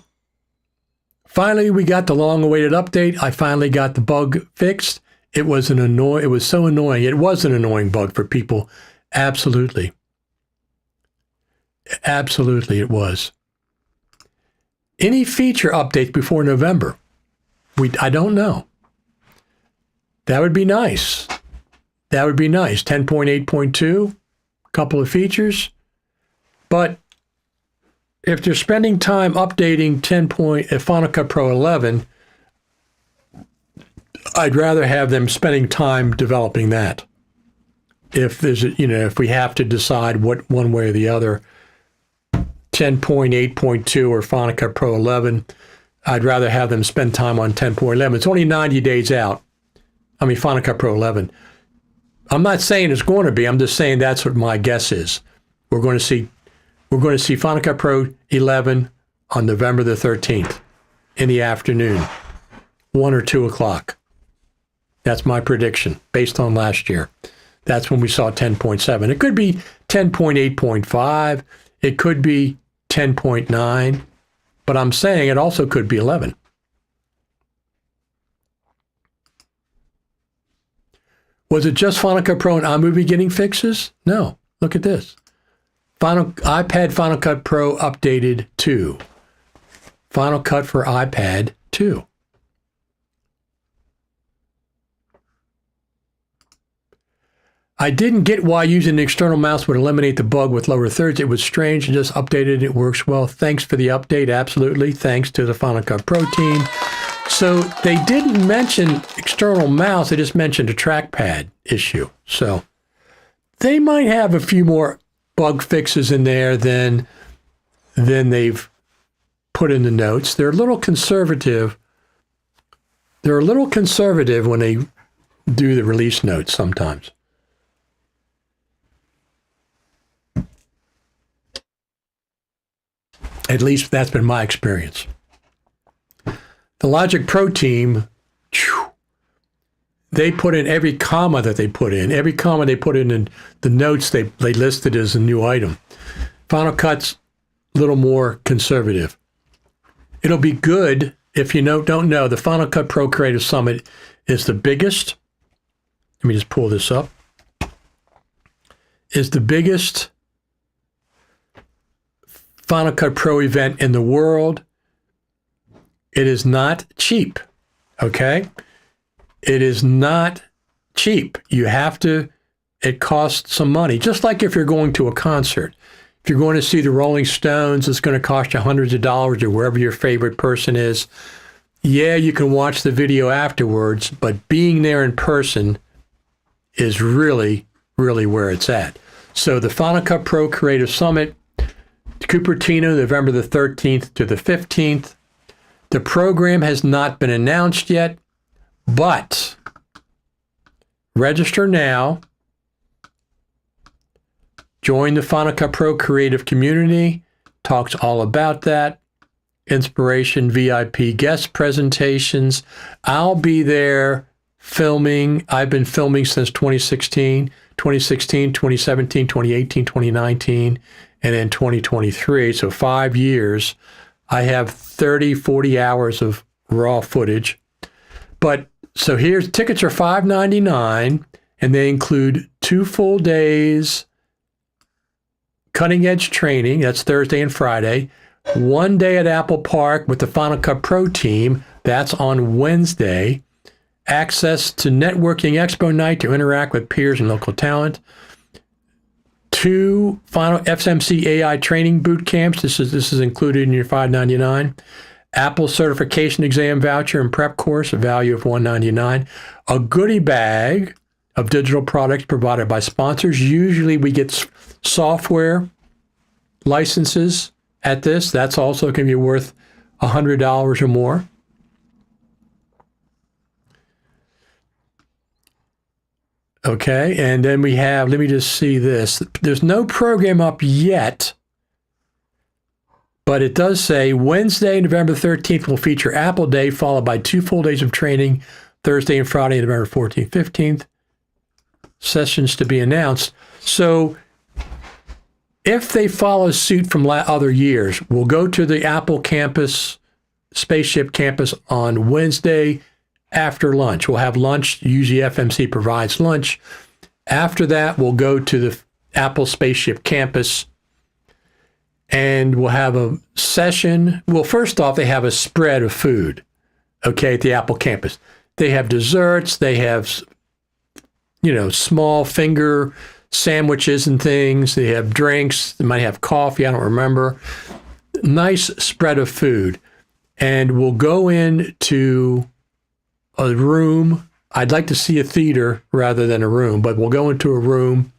finally, we got the long-awaited update. I finally got the bug fixed. It was so annoying. It was an annoying bug for people. Absolutely. Absolutely, it was. Any feature updates before November? I don't know. That would be nice. That would be nice. 10.8.2, a couple of features. But if they're spending time updating Final Cut Pro 11, I'd rather have them spending time developing that. If if we have to decide what one way or the other, 10.8.2 or Final Cut Pro 11, I'd rather have them spend time on 10.11. It's only 90 days out. Final Cut Pro 11. I'm not saying it's going to be. I'm just saying that's what my guess is. We're going to see Final Cut Pro 11 on November the 13th in the afternoon, 1 or 2 o'clock. That's my prediction based on last year. That's when we saw 10.7. It could be 10.8.5. It could be 10.9. But I'm saying it also could be 11. Was it just Final Cut Pro and iMovie getting fixes? No. Look at this. iPad Final Cut Pro updated 2. Final Cut for iPad 2. I didn't get why using an external mouse would eliminate the bug with lower thirds. It was strange and just updated. It works well. Thanks for the update. Absolutely. Thanks to the Final Cut Pro team. So they didn't mention external mouse. They just mentioned a trackpad issue. So they might have a few more bug fixes in there than they've put in the notes. They're a little conservative. They're a little conservative when they do the release notes sometimes. At least that's been my experience. The Logic Pro team, they put in every comma that they put in. Every comma they put in the notes they listed as a new item. Final Cut's a little more conservative. It'll be good if you don't know. The Final Cut Pro Creative Summit is the biggest. Let me just pull this up. Is the biggest Final Cut Pro event in the world. It is not cheap, okay? It is not cheap. It costs some money. Just like if you're going to a concert. If you're going to see the Rolling Stones, it's going to cost you hundreds of dollars, or wherever your favorite person is. Yeah, you can watch the video afterwards, but being there in person is really, really where it's at. So the Final Cut Pro Creative Summit, Cupertino, November the 13th to the 15th. The program has not been announced yet, but register now. Join the Final Cut Pro creative community. Talks all about that. Inspiration, VIP guest presentations. I'll be there filming. I've been filming since 2016, 2017, 2018, 2019, and then 2023. So 5 years. I have 30, 40 hours of raw footage. But so here's, tickets are $5.99, and they include 2 full days cutting edge training. That's Thursday and Friday. 1 day at Apple Park with the Final Cut Pro team. That's on Wednesday. Access to Networking Expo Night to interact with peers and local talent. 2 final FMC AI training boot camps. This is included in your $5.99. Apple certification exam voucher and prep course, a value of $199. A goodie bag of digital products provided by sponsors. Usually we get software licenses at this. That's also going to be worth $100 or more. Okay, and then we have, let me just see this. There's no program up yet, but it does say Wednesday, November 13th will feature Apple Day, followed by 2 full days of training, Thursday and Friday, November 14th, 15th. Sessions to be announced. So if they follow suit from other years, we'll go to the Apple campus, Spaceship campus on Wednesday after lunch. We'll have lunch. Usually FMC provides lunch. After that, we'll go to the Apple Spaceship campus and we'll have a session. Well, first off, they have a spread of food, okay, at the Apple campus. They have desserts. They have, small finger sandwiches and things. They have drinks. They might have coffee. I don't remember. Nice spread of food. And we'll go into a room. I'd like to see a theater rather than a room, but we'll go into a room.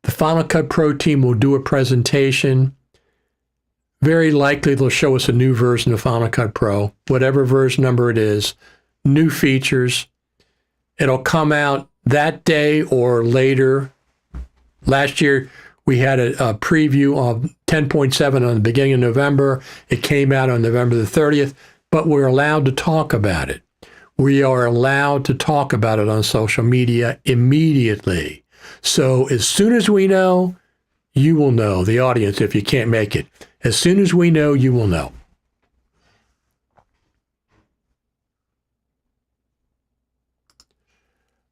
The Final Cut Pro team will do a presentation. Very likely they'll show us a new version of Final Cut Pro, whatever version number it is, new features. It'll come out that day or later. Last year, we had a preview of 10.7 on the beginning of November. It came out on November the 30th, but we're allowed to talk about it. We are allowed to talk about it on social media immediately. So as soon as we know, you will know, the audience, if you can't make it. As soon as we know, you will know.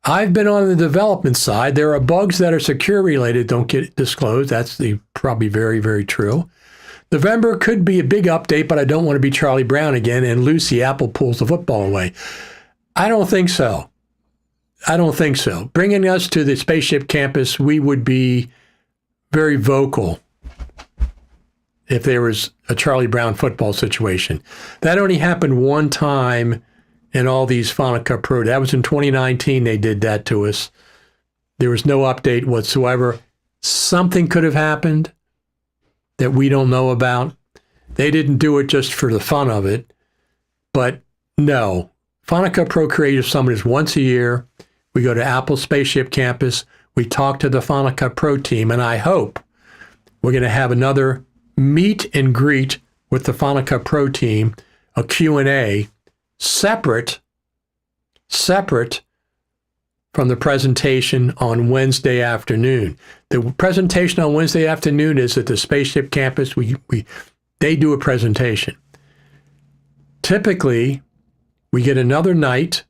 I've been on the development side. There are bugs that are secure related, don't get disclosed. That's probably very, very true. November could be a big update, but I don't want to be Charlie Brown again and Lucy Apple pulls the football away. I don't think so. I don't think so. Bringing us to the Spaceship campus, we would be very vocal if there was a Charlie Brown football situation. That only happened one time in all these Final Cut Pro. That was in 2019 they did that to us. There was no update whatsoever. Something could have happened that we don't know about. They didn't do it just for the fun of it. But no, Final Cut Pro Creative Summit is once a year. We go to Apple Spaceship Campus. We talk to the Final Cut Pro team, and I hope we're going to have another meet and greet with the Final Cut Pro team, a Q&A, separate from the presentation on Wednesday afternoon. The presentation on Wednesday afternoon is at the Spaceship Campus. They do a presentation. Typically, we get another night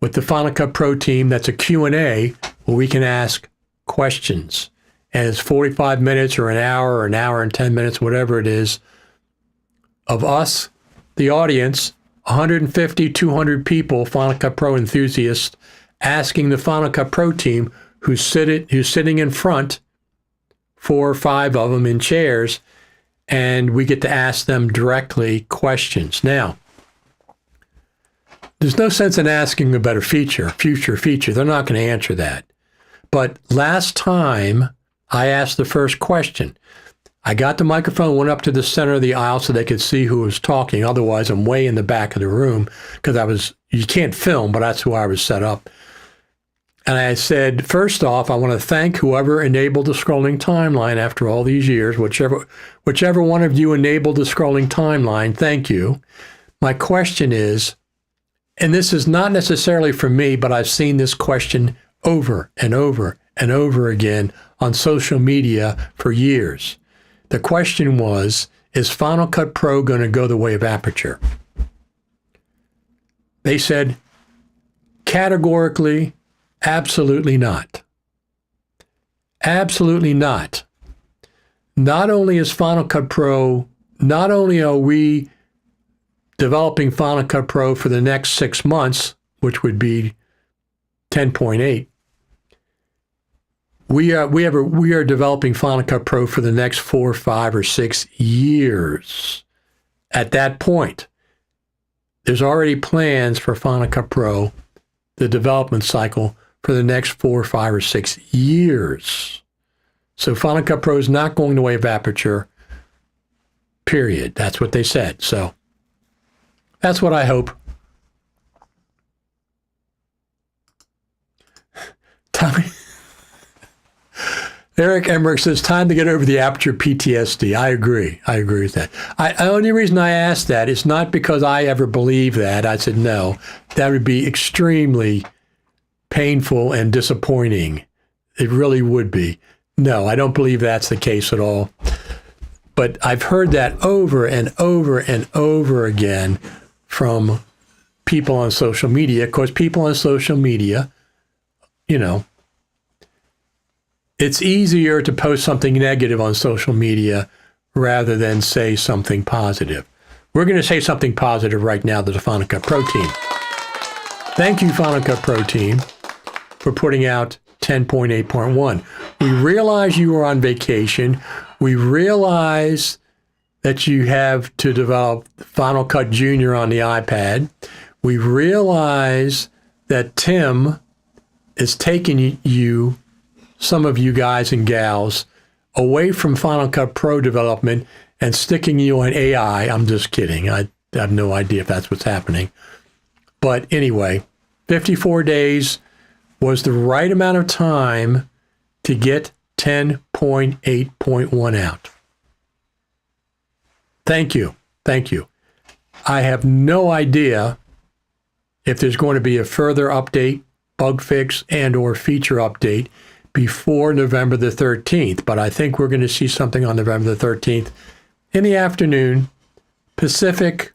with the Final Cut Pro team. That's a Q&A where we can ask questions. And it's 45 minutes or an hour and 10 minutes, whatever it is, of us, the audience, 150, 200 people, Final Cut Pro enthusiasts, asking the Final Cut Pro team who's sitting in front 4 or 5 of them in chairs, and we get to ask them directly questions. Now, there's no sense in asking about a future feature. They're not going to answer that. But last time, I asked the first question. I got the microphone, went up to the center of the aisle so they could see who was talking. Otherwise, I'm way in the back of the room because you can't film, but that's who I was set up. And I said, first off, I want to thank whoever enabled the scrolling timeline after all these years, whichever one of you enabled the scrolling timeline, thank you. My question is, and this is not necessarily for me, but I've seen this question over and over and over again on social media for years. The question was, is Final Cut Pro going to go the way of Aperture? They said, categorically, absolutely not. Absolutely not. Not only is Final Cut Pro, not only are we developing Final Cut Pro for the next 6 months, which would be 10.8, we are developing Final Cut Pro for the next 4, 5, or 6 years. At that point, there's already plans for Final Cut Pro, the development cycle, for the next 4, 5, or 6 years. So Final Cut Pro is not going the way of Aperture, period. That's what they said. So that's what I hope. Tommy. Eric Emmerich says, time to get over the Aperture PTSD. I agree. I agree with that. The only reason I asked that is not because I ever believed that. I said, no, that would be extremely painful and disappointing. It really would be. No, I don't believe that's the case at all. But I've heard that over and over and over again from people on social media. Of course, people on social media, it's easier to post something negative on social media rather than say something positive. We're going to say something positive right now to the Final Cut Pro team. Thank you, Final Cut Pro team, for putting out 10.8.1. We realize you were on vacation. We realize that you have to develop Final Cut Junior on the iPad. We realize that Tim is taking you, some of you guys and gals, away from Final Cut Pro development and sticking you on AI. I'm just kidding. I have no idea if that's what's happening. But anyway, 54 days was the right amount of time to get 10.8.1 out. Thank you. Thank you. I have no idea if there's going to be a further update, bug fix, and or feature update before November the 13th, but I think we're going to see something on November the 13th in the afternoon, Pacific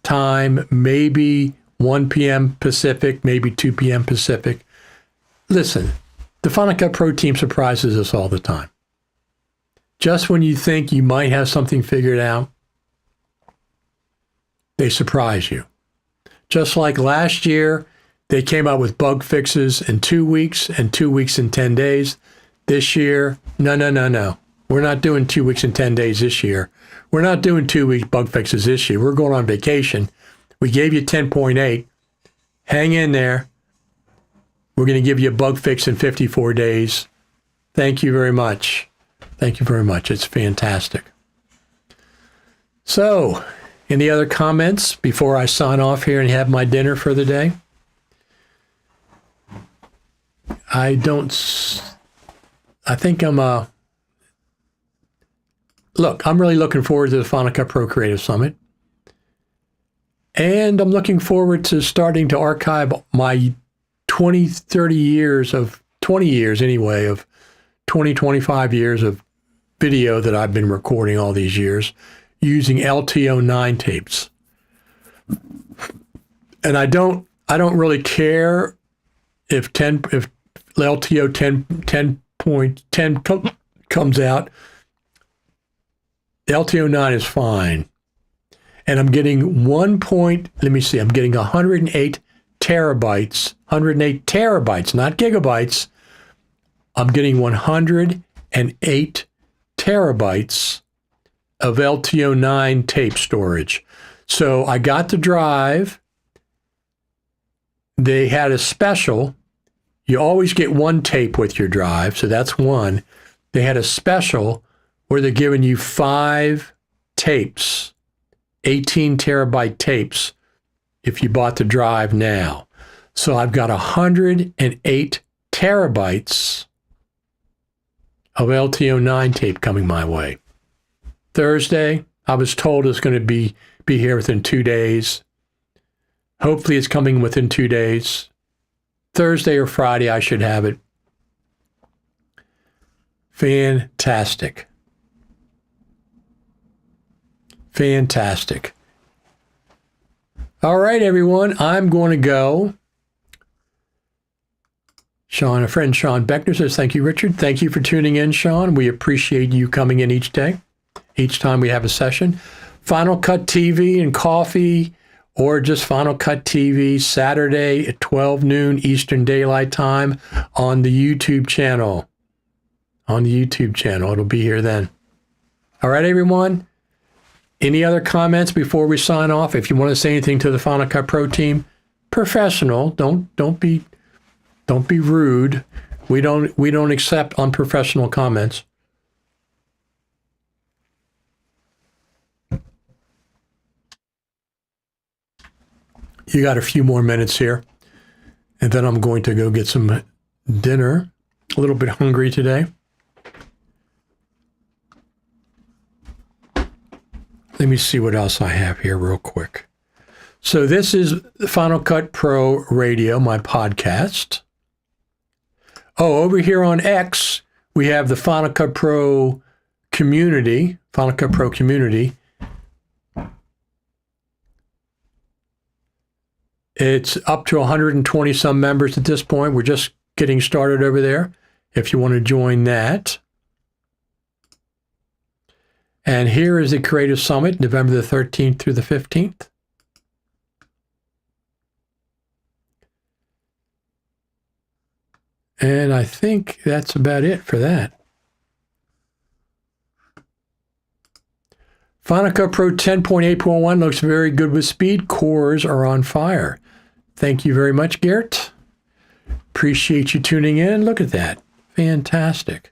time, maybe 1 p.m. Pacific, maybe 2 p.m. Pacific. Listen, the Final Cut Pro team surprises us all the time. Just when you think you might have something figured out, they surprise you. Just like last year, they came out with bug fixes in 2 weeks and 2 weeks and 10 days. This year, no. We're not doing 2 weeks and 10 days this year. We're not doing 2-week bug fixes this year. We're going on vacation. We gave you 10.8. Hang in there. We're going to give you a bug fix in 54 days. Thank you very much. Thank you very much. It's fantastic. So, any other comments before I sign off here and have my dinner for the day? I think I'm really looking forward to the Final Cut Pro Creative Summit. And I'm looking forward to starting to archive my 20 years, 25 years of video that I've been recording all these years using LTO-9 tapes. And I don't really care if LTO 10.10 comes out. LTO-9 is fine. And I'm getting I'm getting 108 terabytes, not gigabytes. I'm getting 108 terabytes of LTO9 tape storage. So I got the drive. They had a special. You always get one tape with your drive, so that's one. They had a special where they're giving you 5 tapes, 18 terabyte tapes, if you bought the drive now. So I've got 108 terabytes of LTO9 tape coming my way. Thursday, I was told it's going to be here within 2 days. Hopefully it's coming within 2 days. Thursday or Friday, I should have it. Fantastic. Fantastic. All right, everyone, I'm going to go. Sean, a friend, Sean Beckner says, thank you, Richard. Thank you for tuning in, Sean. We appreciate you coming in each day, each time we have a session. Final Cut TV and coffee, or just Final Cut TV, Saturday at 12 noon Eastern Daylight Time on the YouTube channel. On the YouTube channel. It'll be here then. All right, everyone. Any other comments before we sign off? If you want to say anything to the Final Cut Pro team, professional. Don't be rude. We don't accept unprofessional comments. You got a few more minutes here, and then I'm going to go get some dinner. A little bit hungry today. Let me see what else I have here real quick. So this is the Final Cut Pro Radio, my podcast. Oh, over here on X, we have the Final Cut Pro community, Final Cut Pro community. It's up to 120 some members at this point. We're just getting started over there, if you want to join that. And here is the Creative Summit, November the 13th through the 15th. And I think that's about it for that. Final Cut Pro 10.8.1 looks very good with speed. Cores are on fire. Thank you very much, Gert. Appreciate you tuning in. Look at that. Fantastic.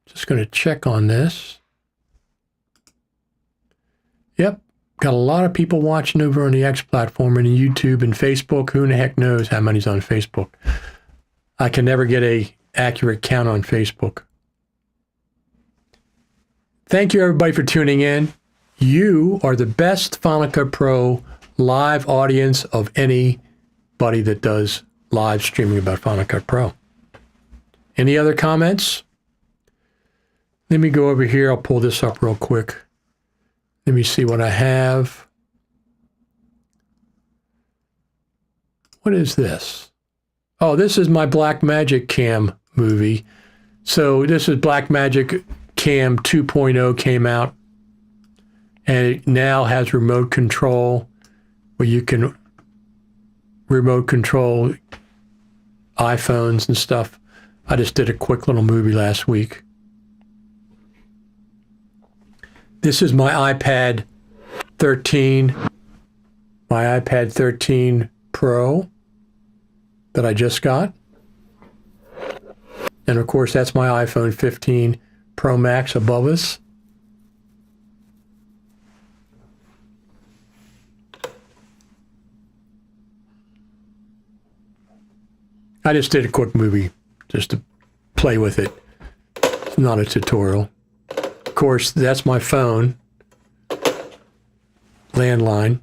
Just going to check on this. Yep. Got a lot of people watching over on the X platform and YouTube and Facebook. Who the heck knows how many's on Facebook? I can never get a accurate count on Facebook. Thank you, everybody, for tuning in. You are the best Final Cut Pro live audience of anybody that does live streaming about Final Cut Pro. Any other comments? Let me go over here. I'll pull this up real quick. Let me see what I have. What is this? Oh, this is my Blackmagic Cam movie. So this is Blackmagic Cam 2.0 came out, and it now has remote control where you can remote control iPhones and stuff. I just did a quick little movie last week. This is my iPad 13, my iPad 13 Pro that I just got. And of course, that's my iPhone 15 Pro Max above us. I just did a quick movie just to play with it. It's not a tutorial. Of course, that's my phone, landline.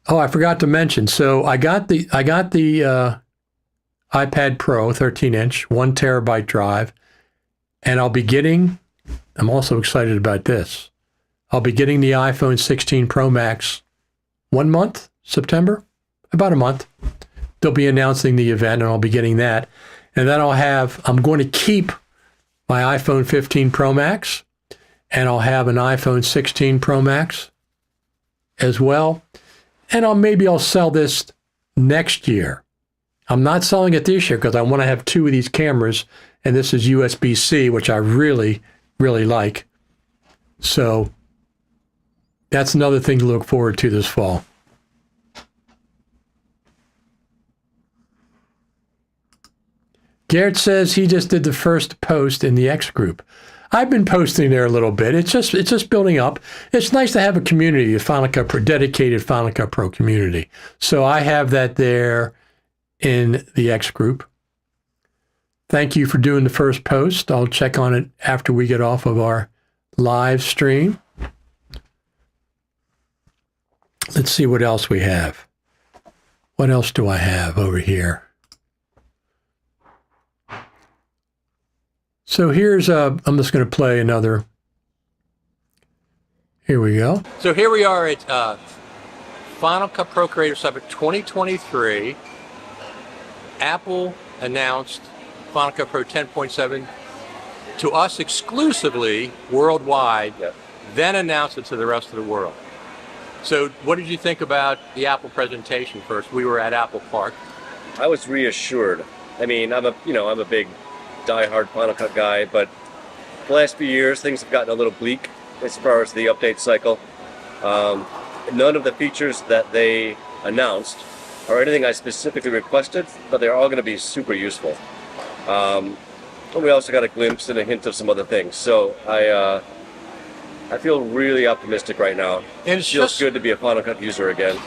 Oh, I forgot to mention. So I got the iPad Pro 13-inch, 1 terabyte drive, and I'm also excited about this. I'll be getting the iPhone 16 Pro Max 1 month, September, about a month. They'll be announcing the event, and I'll be getting that. And then I'm going to keep my iPhone 15 Pro Max, and I'll have an iPhone 16 Pro Max as well. And maybe I'll sell this next year. I'm not selling it this year because I want to have 2 of these cameras and this is USB-C, which I really, really like. So that's another thing to look forward to this fall. Garrett says he just did the first post in the X group. I've been posting there a little bit. It's just building up. It's nice to have a community, a Final Cut Pro, dedicated Final Cut Pro community. So I have that there in the X group. Thank you for doing the first post. I'll check on it after we get off of our live stream. Let's see what else we have. What else do I have over here? So here's I'm just going to play another. Here we go. So here we are at Final Cut Pro Creator Summit 2023. Apple announced Final Cut Pro 10.7 to us exclusively worldwide, then announced it to the rest of the world. So what did you think about the Apple presentation first? We were at Apple Park. I was reassured. I mean, I'm a big die-hard Final Cut guy, but the last few years things have gotten a little bleak as far as the update cycle. None of the features that they announced are anything I specifically requested, but they're all going to be super useful. And we also got a glimpse and a hint of some other things. So I feel really optimistic right now. And it feels good to be a Final Cut user again.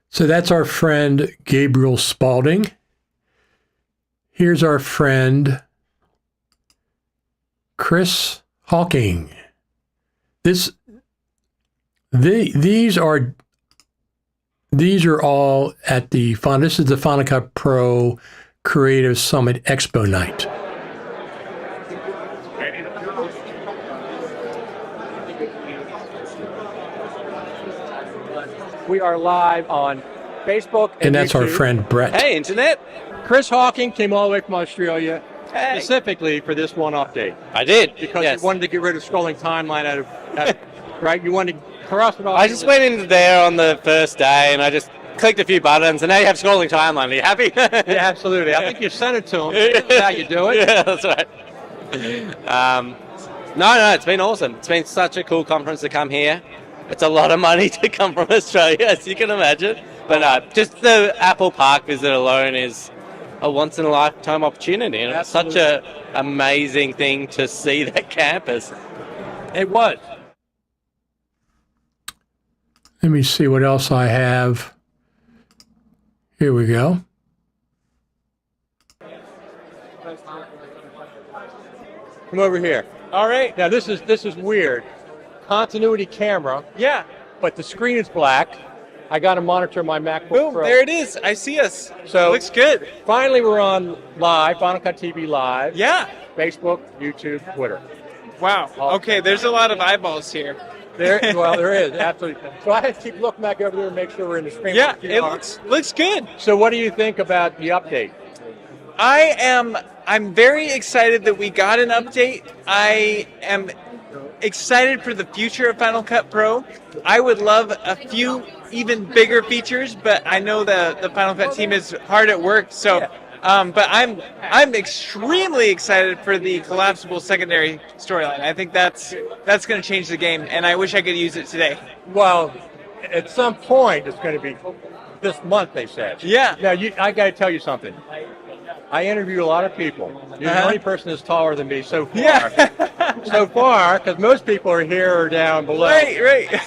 So that's our friend Gabriel Spalding. Here's our friend Chris Hawking. These are all at the this is the Final Cut Pro Creative Summit Expo Night. We are live on Facebook and that's YouTube. Our friend Brett. Hey, Internet. Chris Hawking came all the way from Australia specifically for this one update. I did. Because you wanted to get rid of scrolling timeline out of right? You wanted to cross it off. I just went in there on the first day and I just clicked a few buttons and now you have scrolling timeline. Are you happy? Yeah, absolutely. I think you sent it to him. That's how you do it. Yeah, that's right. No, it's been awesome. It's been such a cool conference to come here. It's a lot of money to come from Australia, as you can imagine. But just the Apple Park visit alone is a once-in-a-lifetime opportunity. And it's such an amazing thing to see that campus. It was. Let me see what else I have. Here we go. Come over here. All right. Now this is weird. Continuity camera. Yeah. But the screen is black. I got to monitor my MacBook Boom, Pro. there it is. I see us. So looks good. Finally, we're on live, Final Cut TV live. Yeah. Facebook, YouTube, Twitter. Wow. Okay, there's a lot of eyeballs here. There is, absolutely. So I have to keep looking back over there and make sure we're in the screen. Yeah, it looks good. So what do you think about the update? I'm very excited that we got an update. I am excited for the future of Final Cut Pro. I would love a few even bigger features, but I know the Final Cut team is hard at work. So, but I'm extremely excited for the collapsible secondary storyline. I think that's going to change the game, and I wish I could use it today. Well, at some point it's going to be this month, they said. Yeah. Now I got to tell you something. I interview a lot of people. You're the only person that's taller than me so far. Yeah. So far, because most people are here or down below. Right.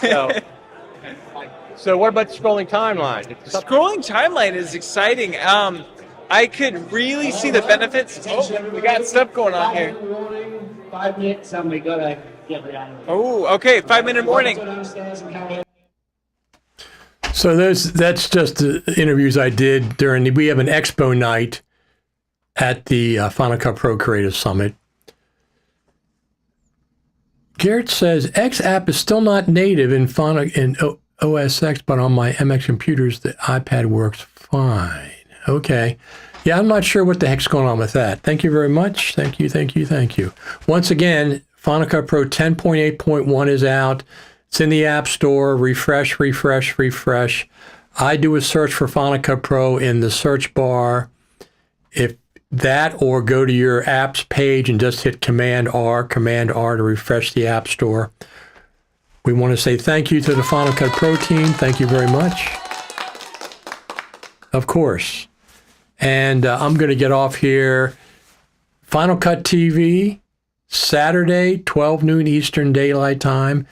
So what about the scrolling timeline? Scrolling timeline is exciting. I could really see the benefits. Oh, we got stuff going on here. 5 minutes and we gotta get ready. Oh, okay, 5-minute warning. So that's just the interviews I did we have an expo night at the Final Cut Pro Creative Summit. Garrett says X app is still not native in OS X, but on my MX computers, the iPad works fine. Okay. Yeah, I'm not sure what the heck's going on with that. Thank you very much. Thank you. Once again, Final Cut Pro 10.8.1 is out. It's in the App Store. Refresh. I do a search for Final Cut Pro in the search bar if that, or go to your apps page and just hit Command R to refresh the App Store. We want to say thank you to the Final Cut Pro team. Thank you very much. Of course. And I'm going to get off here. Final Cut TV, Saturday, 12 noon Eastern Daylight Time.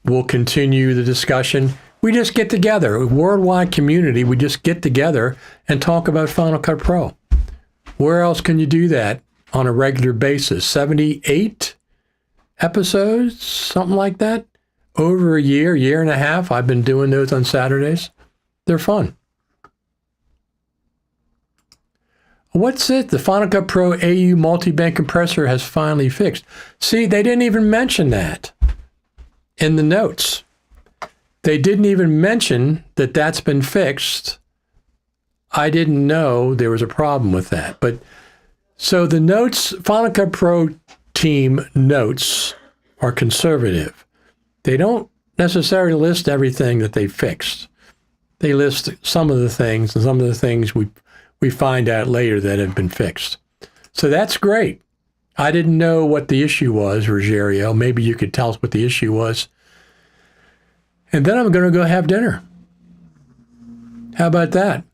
We'll continue the discussion. We just get together, a worldwide community. We just get together and talk about Final Cut Pro. Where else can you do that on a regular basis? 78 episodes, something like that. Over a year and a half, I've been doing those on Saturdays. They're fun. What's it? The Final Cut Pro AU multi-bank compressor has finally fixed. See, they didn't even mention that in the notes. They didn't even mention that that's been fixed. I didn't know there was a problem with that. But so the notes, Final Cut Pro team notes are conservative. They don't necessarily list everything that they fixed. They list some of the things, and some of the things we find out later that have been fixed. So that's great. I didn't know what the issue was, Rogerio. Maybe you could tell us what the issue was. And then I'm going to go have dinner. How about that?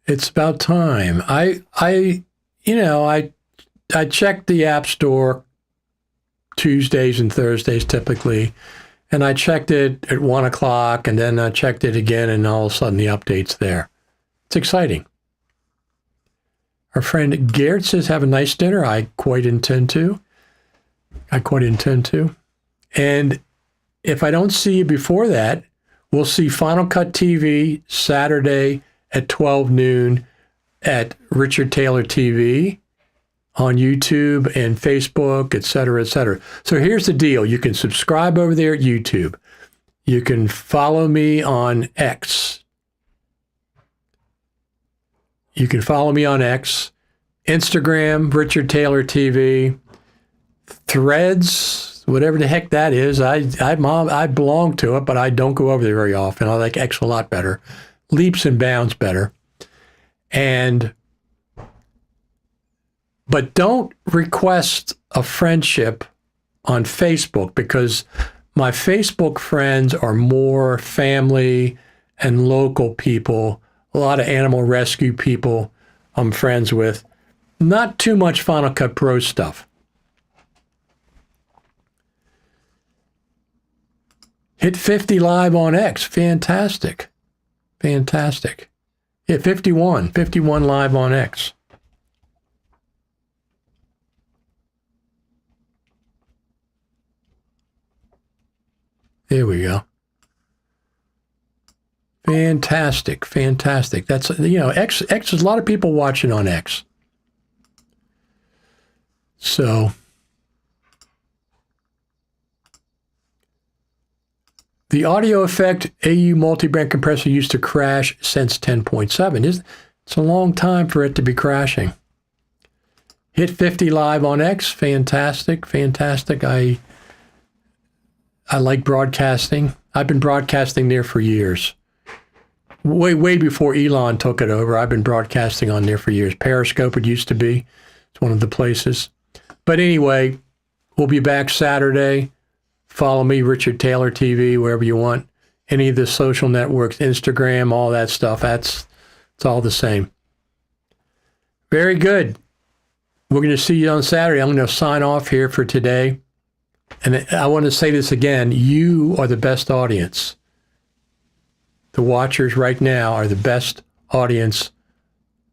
It's about time. I check the App Store Tuesdays and Thursdays typically, and I checked it at 1 o'clock, and then I checked it again, and all of a sudden the update's there. It's exciting. Our friend Garrett says, have a nice dinner. I quite intend to. And if I don't see you before that, we'll see Final Cut TV Saturday at 12 noon at Richard Taylor TV on YouTube and Facebook, et cetera, et cetera. So here's the deal. You can subscribe over there at YouTube. You can follow me on X. Instagram, Richard Taylor TV, Threads, whatever the heck that is. I belong to it, but I don't go over there very often. I like X a lot better. Leaps and bounds better. But don't request a friendship on Facebook, because my Facebook friends are more family and local people, a lot of animal rescue people I'm friends with. Not too much Final Cut Pro stuff. Hit 50 live on X. Fantastic. Yeah, 51 live on X. There we go. Fantastic. That's, X is a lot of people watching on X. So the audio effect AU multi-bank compressor used to crash since 10.7. It's a long time for it to be crashing. Hit 50 live on X. Fantastic. I like broadcasting. I've been broadcasting there for years. Way before Elon took it over. I've been broadcasting on there for years. Periscope it used to be. It's one of the places. But anyway, we'll be back Saturday. Follow me, Richard Taylor TV, wherever you want. Any of the social networks, Instagram, all that stuff. It's all the same. Very good. We're going to see you on Saturday. I'm going to sign off here for today. And I want to say this again. You are the best audience. The watchers right now are the best audience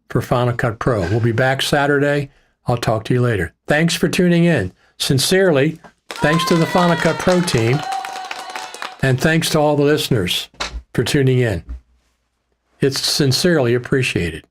for Final Cut Pro. We'll be back Saturday. I'll talk to you later. Thanks for tuning in. Sincerely, thanks to the Final Cut Pro team, and thanks to all the listeners for tuning in. It's sincerely appreciated.